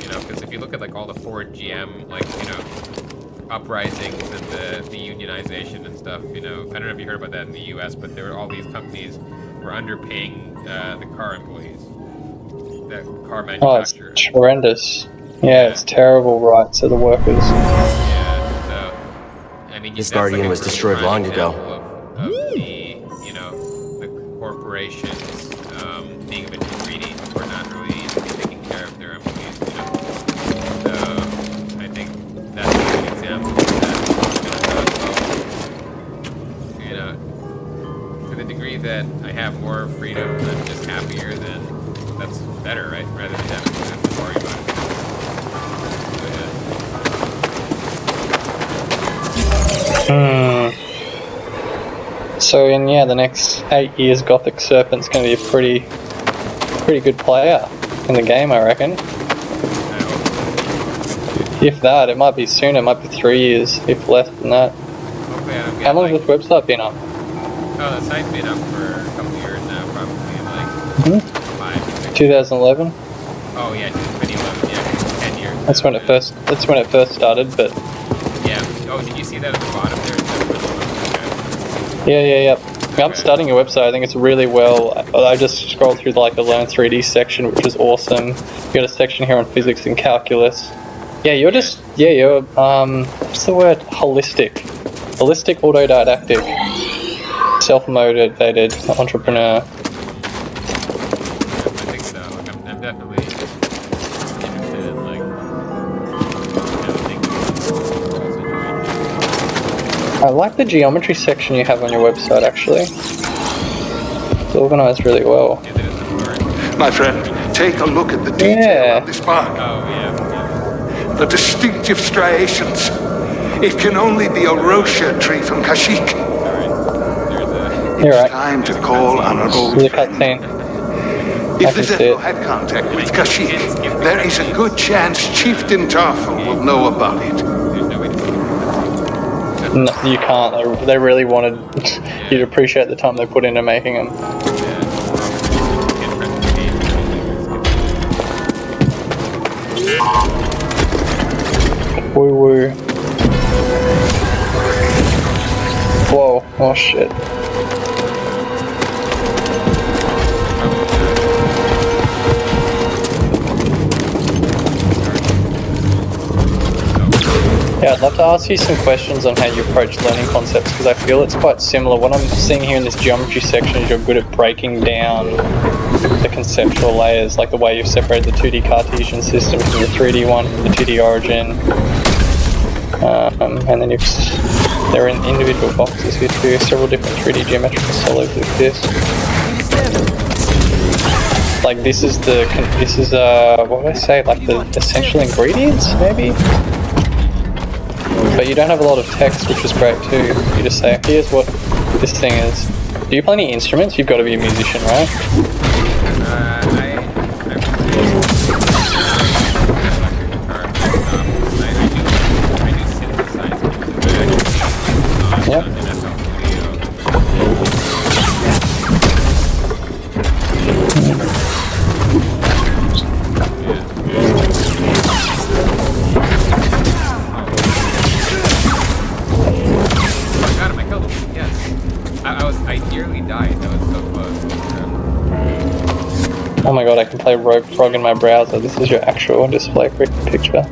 You know, because if you look at like all the Ford, GM, like, you know, uprisings and the unionization and stuff. You know, I don't know if you heard about that in the U.S., but there were all these companies were underpaying the car employees, the car Oh, manufacturers. it's horrendous. Yeah, it's terrible rights of the workers. Yeah, so I mean, This that's like Guardian a was really destroyed prime long ago. example of the, you know, the corporations being a bit too greedy or not really taking care of their employees. You know, so I think that's a good example of that. You know, to the degree that I have more freedom and just happier, then that's better, right? Rather than having to worry about it. So, yeah. So in the next 8 years, Gothic Serpent's going to be a pretty good player in the game, I reckon. If that, it might be sooner. It might be 3 years, if less than that. Hopefully I don't get How long has this website been up? Oh, the site's been up for a couple years now, probably like 5 or 6. 2011. Oh yeah, 2011. Yeah, 10 years. That's when it first started. But Yeah. Oh, did you see that at the bottom there? yeah. I'm starting your website. I think it's really well. I just scrolled through like the Learn 3D section, which is awesome. You got a section here on physics and calculus. Yeah, you're what's the word? Holistic, autodidactic, self-motivated entrepreneur. I think so. Like, I'm definitely interested in like kind of thinking. I like the geometry section you have on your website. Actually, it's organized really well. My friend, take a look at the detail of this bark. Oh yeah. The distinctive striations. It can only be a rosha tree from Kashyyyk. You're It's right. time to call on an old There's a friend. cutscene. I If can the see Zeppo it. had contact with Kashyyyk, there is a good chance Chieftain Tarful will know about it. There's no way to do it. No, you can't. They really wanted you to appreciate the time they put into making them. Woo woo. Whoa. Oh shit. Yeah, I'd love to ask you some questions on how you approach learning concepts, because I feel it's quite similar. What I'm seeing here in this geometry section is you're good at breaking down the conceptual layers, like the way you've separated the 2D Cartesian system from the 3D one, from the 2D origin. And then they're in individual boxes here too, several different 3D geometrical solids like this. Like this is what would I say, like the essential ingredients, maybe? But you don't have a lot of text, which is great too. You just say, here's what this thing is. Do you play any instruments? You've got to be a musician, right? Yep. Oh my god, I can play Rogue Frog in my browser. This is your actual display picture.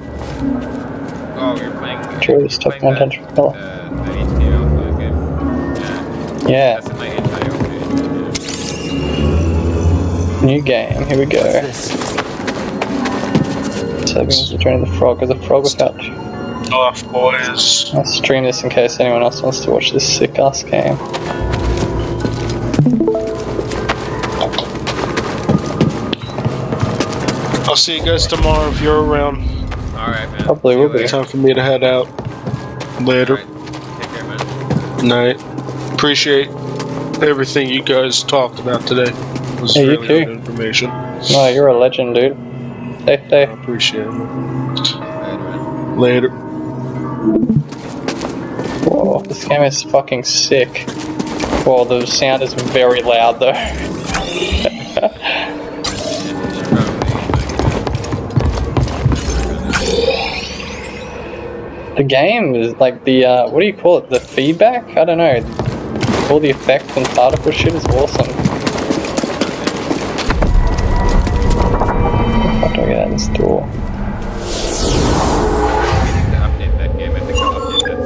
Oh, you're playing. True, this stuff my attention. The HTML game. Yeah. That's in my HTML game. New game, here we go. Settings, returning the frog. Is a frog without you? Off, boys. I'll stream this in case anyone else wants to watch this sick ass game. I'll see you guys tomorrow if you're around. Alright, man. Probably will be. Time for me to head out. Later. Alright. Take care, man. Night. Appreciate everything you guys talked about today. It was Yeah, you really too. good information. No, you're a legend, dude. Safe day. I appreciate it. Later. Whoa, this game is fucking sick. Whoa, the sound is very loud though. The game is like the what do you call it? The feedback? I don't know. All the effects and particle shit is awesome. How do I get out of this door? I need to update that game. I think I'll update that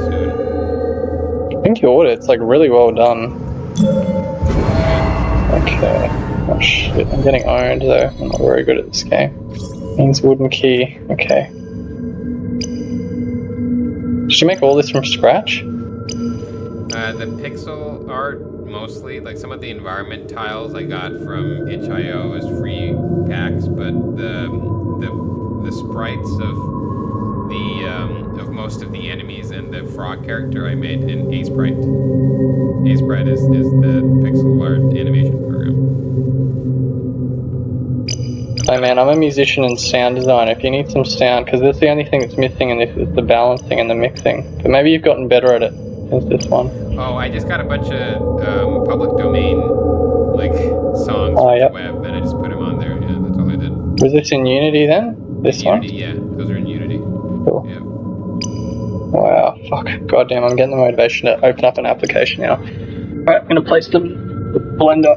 soon. I think you ought. It's like really well done. Okay. Oh shit, I'm getting owned though. I'm not very good at this game. Means wooden key. Okay. Did you make all this from scratch? The pixel art mostly, like some of the environment tiles I got from itch.io as free packs, but the sprites of most of the enemies and the frog character I made in Asprite. Asprite is the pixel art animation program. Hey man, I'm a musician and sound designer. If you need some sound, because that's the only thing that's missing in this is the balancing and the mixing. But maybe you've gotten better at it since this one. Oh, I just got a bunch of public domain like songs Oh, from yep. the web, and I just put them on there. Yeah, that's all I did. Was this in Unity then? This Unity, yeah, those are in Unity. one? Cool. Yeah. Wow, fuck. Goddamn, I'm getting the motivation to open up an application now. Alright, I'm gonna place the blender.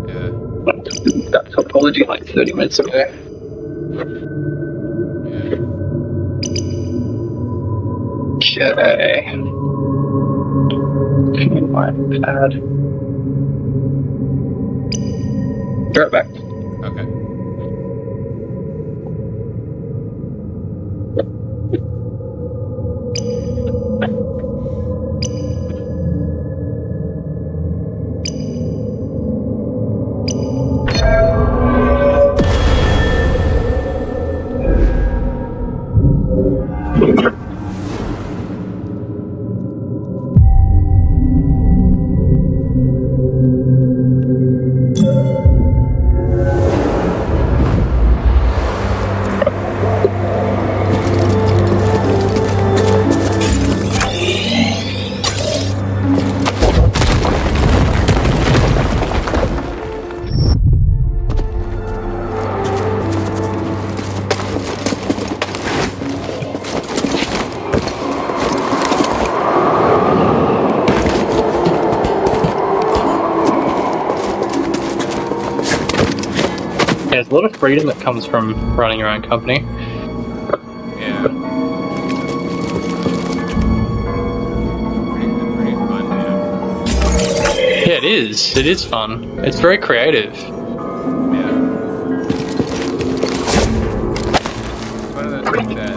Yeah. That topology like 30 minutes ago. Okay. My pad. Be right back. Okay. There's a lot of freedom that comes from running your own company. Yeah. Pretty fun, yeah. Yeah, it is. It is fun. It's very creative. Yeah. It's one of those things that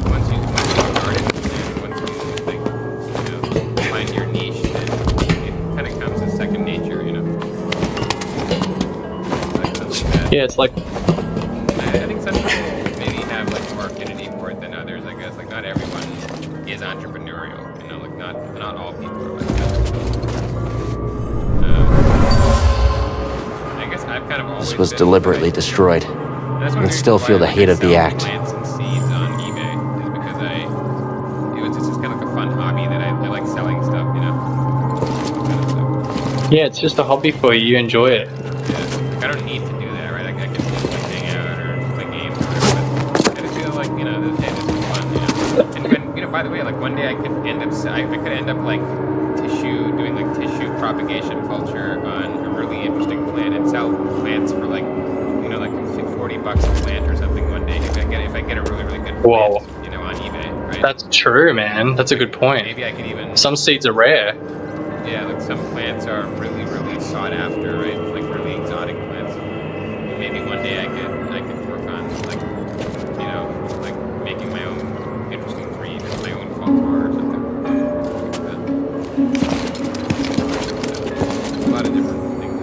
once you start it, and once you like, find your niche, then it kind of comes as second nature, Like something that Yeah, it's like I think some people maybe have like more affinity for it than others. I guess like not everyone is entrepreneurial. Like not all people are like that. I guess I've kind of always This was been, deliberately like, destroyed. that's one You of can the still reasons feel why the I hate of the sell act. plants and seeds on eBay is because it's just kind of like a fun hobby that I like selling stuff. Kind of stuff. yeah, it's just a hobby for you. You enjoy it. Yeah, like I don't need to do that, right? Like I can just like hang out or play games or whatever. But I just feel like this is fun, And when by the way, like one day I could end up like doing like tissue propagation culture on a really interesting plant and sell plants for like like $40 a plant or something one day if I get a really good Whoa. plant, on eBay, right? That's true, man. That's a good point. Maybe I could even Some seeds are rare. yeah, like some plants are really sought after, right? Like really exotic plants. Maybe one day I could work on like like making my own interesting breed of my own cultivar or something. A lot of different things.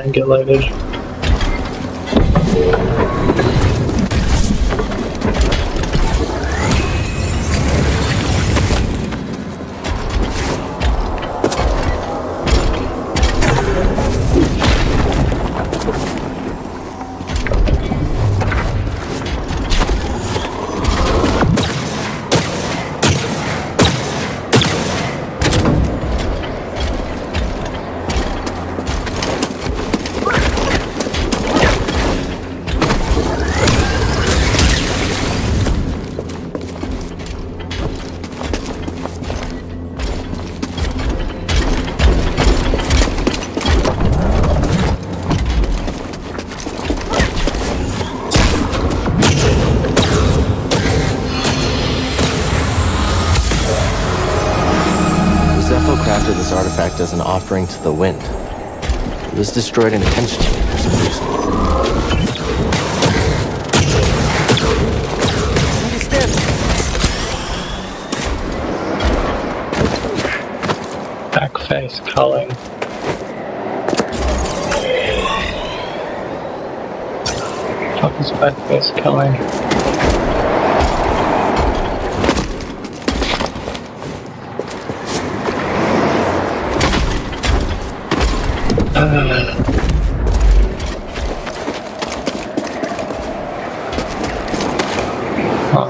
regulated. Zepho crafted this artifact as an offering to the wind. It was destroyed intentionally for some reason. Back face culling. Fuck is back face culling? Huh.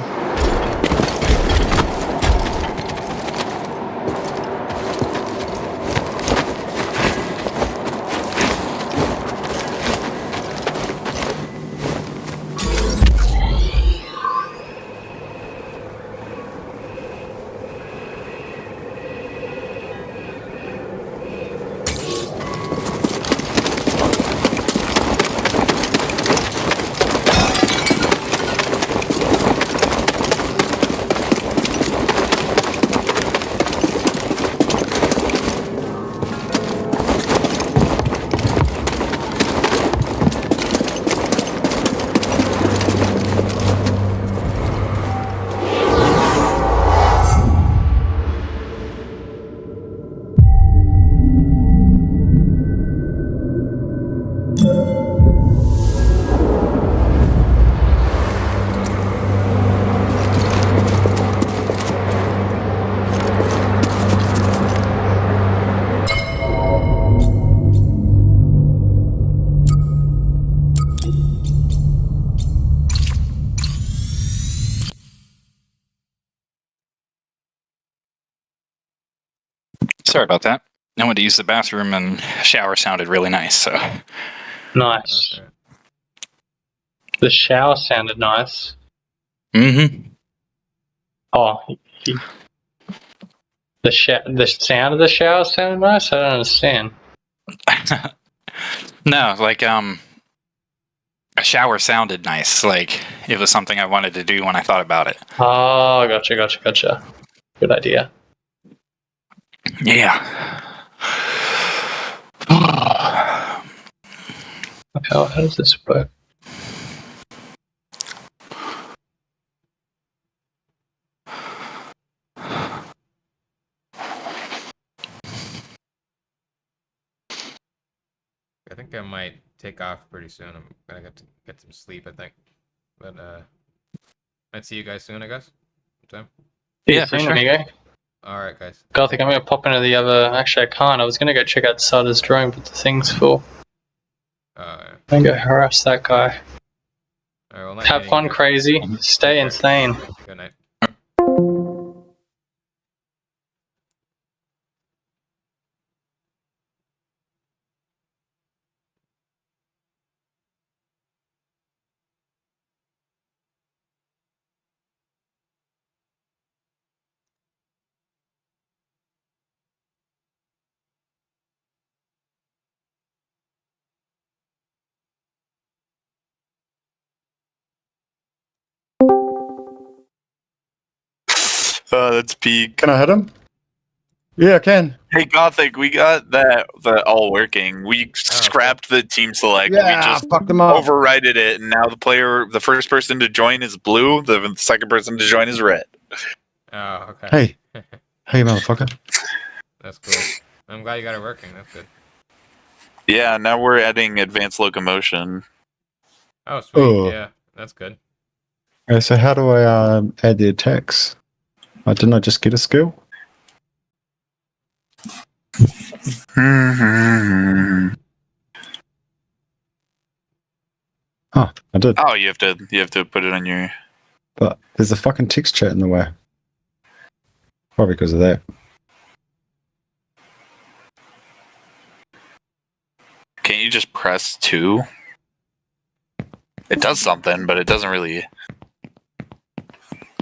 Sorry about that. I went to use the bathroom and shower sounded really nice, so. Nice. Okay. The shower sounded nice. Mm-hmm. Oh, the sound of the shower sounded nice? I don't understand. No, like, a shower sounded nice. Like, it was something I wanted to do when I thought about it. Oh, gotcha. Good idea. Yeah. Okay, well, how does this work? I think I might take off pretty soon. I'm gonna get some sleep, I think. But I'd see you guys soon, I guess. Time. Yeah, for sure. Amigo. All right, guys. Gothic, I'm gonna pop into the other. Actually, I can't. I was gonna go check out Sada's drone, but the thing's full. I'm gonna go harass that guy. All right, well, night Have meeting fun, you guys. crazy. Stay Okay. insane. Good night. That's peak. Can I hit him? Yeah, I can. Hey, Gothic, we got that all working. We scrapped the team select. Yeah, we just fucked them up. overrided it, and now the first person to join is blue. The second person to join is red. Oh, okay. Hey, motherfucker. That's cool. I'm glad you got it working. That's good. Yeah, now we're adding advanced locomotion. Oh, sweet. Oh. Yeah, that's good. Okay, so how do I add the attacks? Didn't I just get a skill? Oh, I did. Oh, you have to put it on your. But there's a fucking text chat in the way. Probably because of that. Can't you just press 2? It does something, but it doesn't really.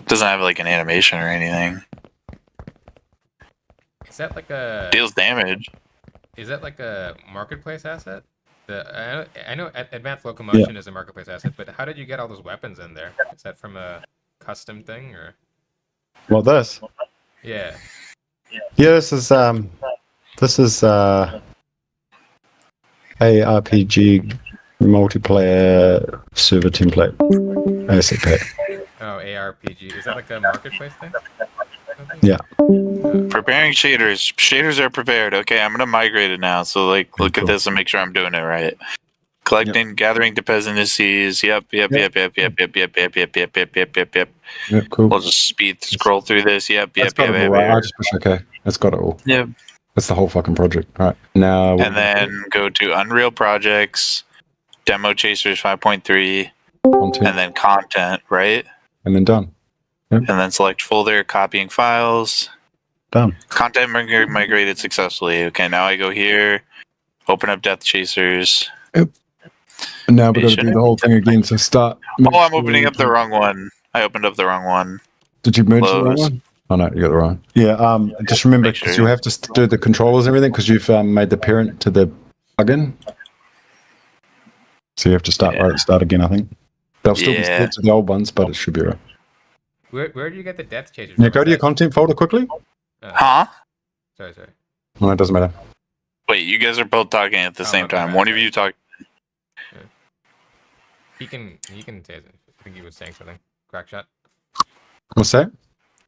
Doesn't have like an animation or anything. Is that like a Deals damage. Is that like a marketplace asset? I know advanced locomotion is a marketplace asset, but how did you get all those weapons in there? Is that from a custom thing or? Well, this. Yeah. Yeah, this is ARPG multiplayer server template asset pack. Oh, ARPG. Is that like a marketplace thing? Yeah. Preparing shaders. Shaders are prepared. Okay, I'm gonna migrate it now. So like, look at this and make sure I'm doing it right. Collecting, gathering dependencies. Yep. Yeah, cool. We'll just scroll through this. Yep. That's got it all right. I just push OK. That's got it all. Yep. That's the whole fucking project. All right. Now. And then go to Unreal Projects, Demo Chasers 5.3, content. and then Content, right? And then done. Yep. And then select folder, copying files. Done. Content migrated successfully. Okay, now I go here, open up Death Chasers. Yep. And now we've got to do the whole thing again. So start. Oh, I'm opening up the wrong one. I opened up the wrong one. Did you merge the wrong Close. one? Oh no, you got the wrong. Yeah. Just remember, because sure. you have to do the controllers and everything, because you've made the parent to the plugin. So you have to start right at the start again. I think they'll still be split to the old ones, but it should be right. Where do you get the Death Chasers? Yeah, go to your content folder quickly. Huh? Sorry. No, it doesn't matter. Wait, you guys are both talking at the same time. One of you talk. He can say it. I think he was saying something. Crack shot. What's that?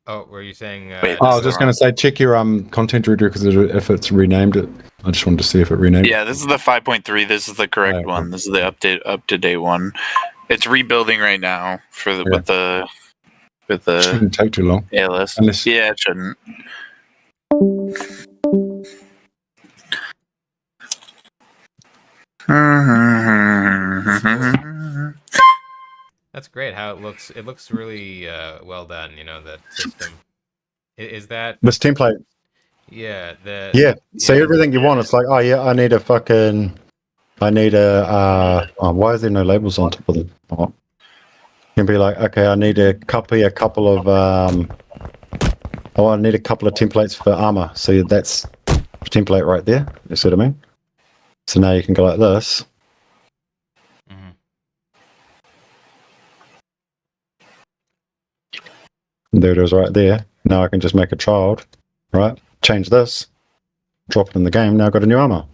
Oh, were you saying? Wait, I was just going to say, check your content reader, because if it's renamed it, I just wanted to see if it renamed. Yeah, this is the 5.3. This is the correct one. This is the up to date one. It's rebuilding right now for the with the. Shouldn't take too long. ALS. Yeah, it shouldn't. That's great. How it looks. It looks really well done. You know, that system. Is that This template? Yeah. So everything you want, it's like, oh yeah, I need a. Why is there no labels on top of them? Oh. You can be like, okay, I need a couple of. I need a couple of templates for armor. So that's a template right there. You see what I mean? So now you can go like this. There it is right there. Now I can just make a child, right? Change this, drop it in the game. Now I've got a new armor.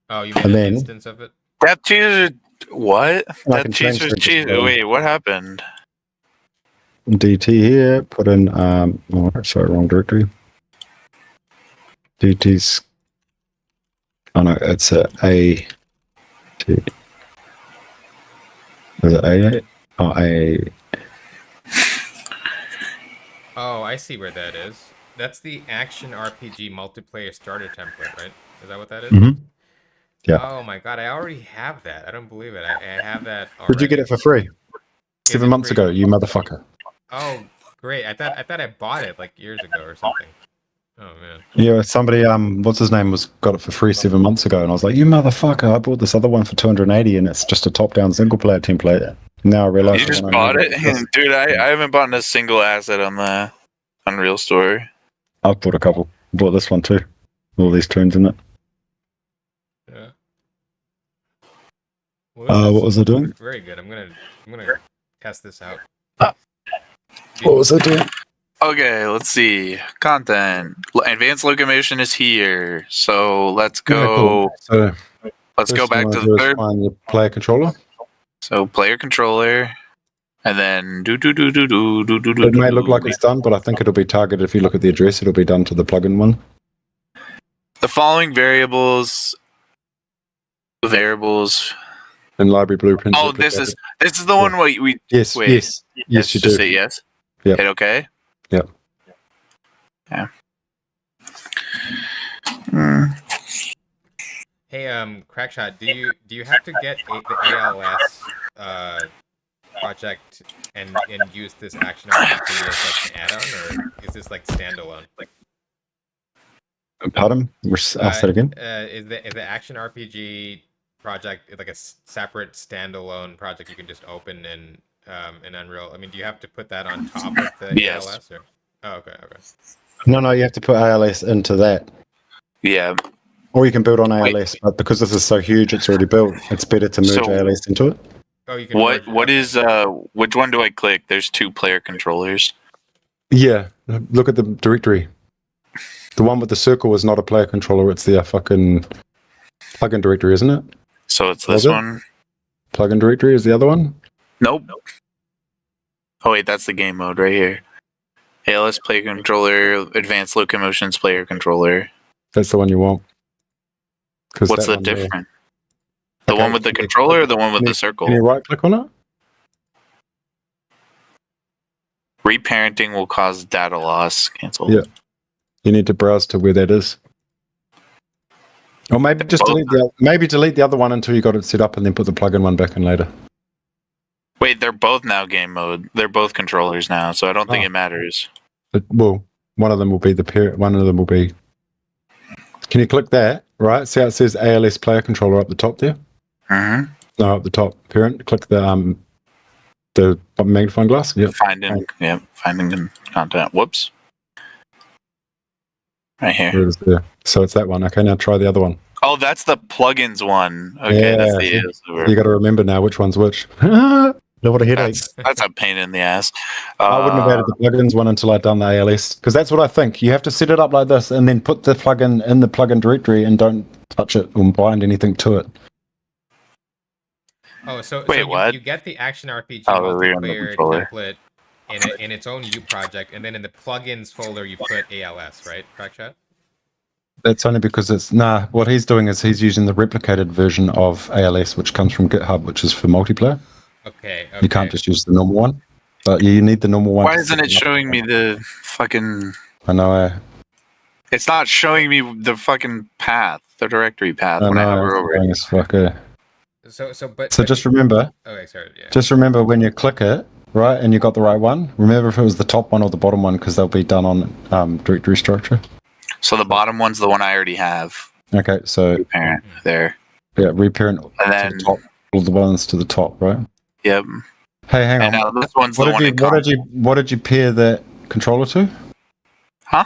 Oh, you made an instance of it? Death Chasers. What? I Death can change Chasers. it as well. Wait, what happened? DT here. Put in. Sorry, wrong directory. DT's. Oh no, it's a A. T. Is it A? Oh, A. Oh, I see where that is. That's the action RPG multiplayer starter template, right? Is that what that is? Mm-hmm. Yeah. Oh my god, I already have that. I don't believe it. I have that already. Where'd you get it for free? 7 months ago, you motherfucker. Oh, great. I thought I bought it like years ago or something. Oh man. Yeah, somebody, what's his name, got it for free 7 months ago, and I was like, you motherfucker, I bought this other one for 280, and it's just a top-down single-player template. Now I realize You just bought it, dude. I haven't bought a single asset on the Unreal Store. I've bought a couple. Bought this one too. All these tunes in it. Yeah. Well, what was I doing? Very good. I'm gonna test this out. What was I doing? Okay, let's see. Content. Advanced locomotion is here. So let's go. Yeah, cool. So let's go back to the third. Find the player controller. So player controller, and then do. It may look like it's done, but I think it'll be targeted. If you look at the address, it'll be done to the plugin one. The following variables variables. And library blueprints. Oh, this is the one where we. Yes, wait, yes, yes, you just do. say yes. Yep. Hit okay. Yep. Yeah. Hey, Crackshot, do you have to get the ALS project and use this action RPG as like an add-on, or is this like standalone? Pardon? Ask that again. Is the action RPG project like a separate standalone project you can just open in Unreal? I mean, do you have to put that on top of the Yes. ALS? Or? Oh, okay. No, you have to put ALS into that. Yeah. Or you can build on ALS, but because this is so huge, it's already built. It's better to merge ALS into it. Oh, you can. What is which one do I click? There's 2 player controllers. Yeah, look at the directory. The one with the circle is not a player controller. It's the fucking plugin directory, isn't it? So it's this one. Plugin directory is the other one. Nope. Oh wait, that's the game mode right here. ALS player controller, advanced locomotions player controller. That's the one you want. What's the difference? The one with the controller or the one with the circle? Can you right click on it? Reparenting will cause data loss. Cancel. Yeah. You need to browse to where that is. Or maybe just delete the other one until you got it set up and then put the plugin one back in later. Wait, they're both now game mode. They're both controllers now, so I don't think it matters. Well, one of them will be the parent, one of them will be. Can you click that? Right? See how it says ALS player controller up the top there? Mm-hmm. No, up the top. Parent. Click the magnifying glass. Yep. Finding content. Whoops. Right here. Where is there? So it's that one. Okay, now try the other one. Oh, that's the plugins one. Okay, that's the you got to remember now which one's which. What a headache. That's a pain in the ass. I wouldn't have added the plugins one until I'd done the ALS, because that's what I think. You have to set it up like this and then put the plugin in the plugin directory and don't touch it or bind anything to it. Oh, so what? You get the action RPG multiplayer template in its own U project, and then in the plugins folder you put ALS, right, Crackshot? That's only because it's what he's doing is he's using the replicated version of ALS, which comes from GitHub, which is for multiplayer. Okay. You can't just use the normal one, but you need the normal one. Why isn't it showing me the fucking? I know. It's not showing me the fucking path, the directory path when I hover over it. So just remember. Okay, sorry. Yeah. Just remember when you click it, right, and you got the right one. Remember if it was the top one or the bottom one, because they'll be done on directory structure. So the bottom one's the one I already have. Okay, so reparent there. Yeah, reparent and then to the top, all the ones to the top, right? Yep. Hey, hang on. Now this one's what did you pair that controller to? Huh?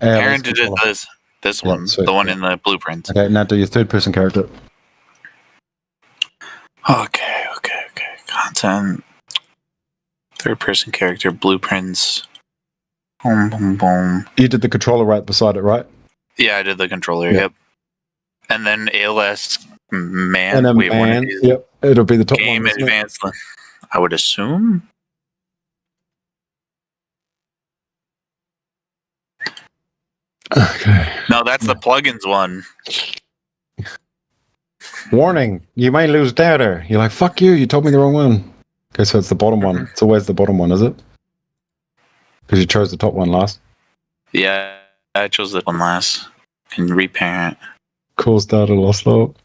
ALS Parented it this one, the one in the blueprint. Okay, now do your third person character. Okay. Content. Third person character, blueprints. Boom, boom, boom. You did the controller right beside it, right? Yeah, I did the controller, yep. And then ALS man. And then man, yep. It'll be the top game one. Advanced. I would assume. Okay. No, that's the plugins one. Warning, you may lose data. You're like, fuck you, you told me the wrong one. Okay, so it's the bottom one. It's always the bottom one, is it? Because you chose the top one last. Yeah, I chose that one last. Can reparent. Cause data loss low.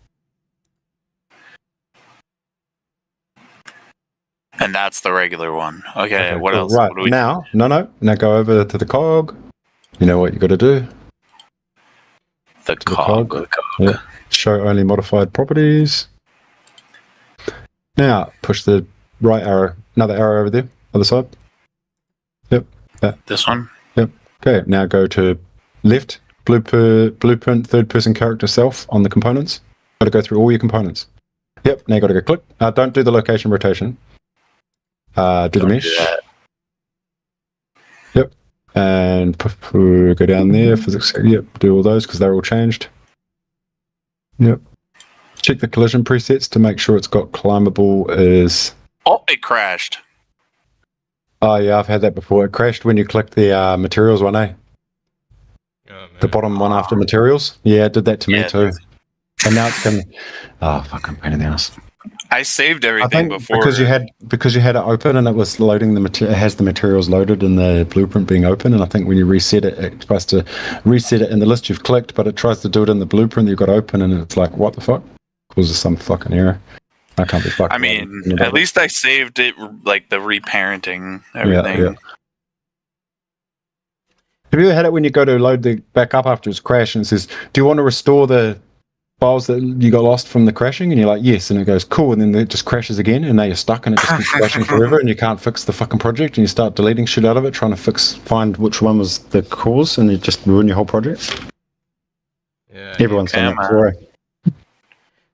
And that's the regular one. Okay, what else? Right, What do we now go over to the cog. You know what you got to do. The cog. Yeah. Show only modified properties. Now push the right arrow, another arrow over there, other side. Yep. That. This one? Yep. Okay, now go to left, blueprint, third person character self on the components. Got to go through all your components. Yep, now you got to go click. Don't do the location rotation. Do the mesh. Yep. And go down there, physics. Yep, do all those because they're all changed. Yep. Check the collision presets to make sure it's got climbable is. Oh, it crashed. Oh yeah, I've had that before. It crashed when you click the materials one, eh? Oh, the bottom one after materials. Yeah, it did that to me too. And now it's going. Oh, fucking pain in the ass. I saved I everything think before. because you had it open and it was loading the material. It has the materials loaded and the blueprint being open. And I think when you reset it, it tries to reset it in the list you've clicked, but it tries to do it in the blueprint that you've got open, and it's like, what the fuck? Causes some fucking error. I can't be fucking. I mean, at least I saved it, like the reparenting everything. Yeah. Have you ever had it when you go to load the back up after it's crashed and it says, "Do you want to restore the files that you got lost from the crashing?" And you're like, "Yes," and it goes, "Cool," and then it just crashes again, and now you're stuck, and it just keeps crashing forever, and you can't fix the fucking project, and you start deleting shit out of it, trying to find which one was the cause, and you just ruin your whole project. Yeah. Everyone's done that before. Eh?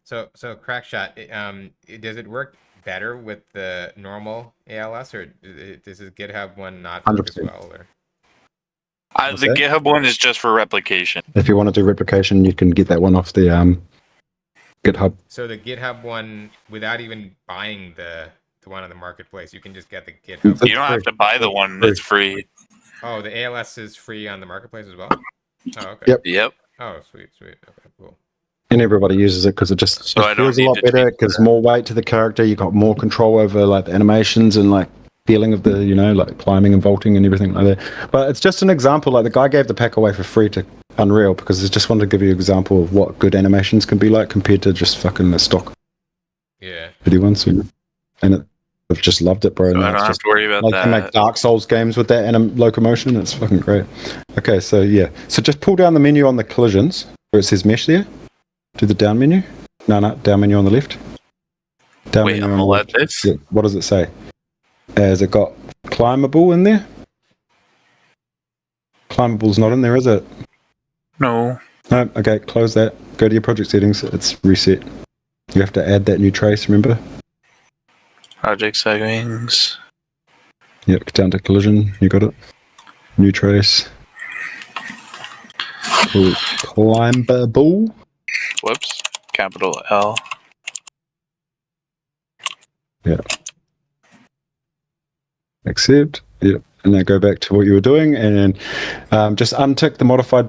So Crackshot, does it work better with the normal ALS, or does this GitHub one not work as 100%. well? Or? The GitHub one is just for replication. If you want to do replication, you can get that one off the GitHub. So the GitHub one, without even buying the one on the marketplace, you can just get the GitHub. You don't have to buy the one that's free. Oh, the ALS is free on the marketplace as well? Oh, okay. Yep. Oh, sweet. Okay, cool. And everybody uses it because it just So I don't feels a need lot to better. tweak Gives more weight to the character. You got more control over like the animations and like feeling of the, like climbing and vaulting and everything like that. But it's just an example. Like the guy gave the pack away for free to Unreal because he just wanted to give you an example of what good animations can be like compared to just fucking the stock. Yeah. Video ones, and I've just loved it, bro. So I don't have to worry about like, that. can make Dark Souls games with that locomotion. It's fucking great. Okay, so yeah, so just pull down the menu on the collisions where it says mesh there. Do the down menu. No, down menu on the left. Down Wait, menu I'm on gonna the let this. Yeah, what does it say? Has it got climbable in there? Climbable's not in there, is it? No. No. Okay, close that. Go to your project settings. It's reset. You have to add that new trace. Remember? Project settings. Yep. Down to collision. You got it. New trace. Climbable. Whoops. Capital L. Yeah. Accept. Yep. And then go back to what you were doing and just untick the modified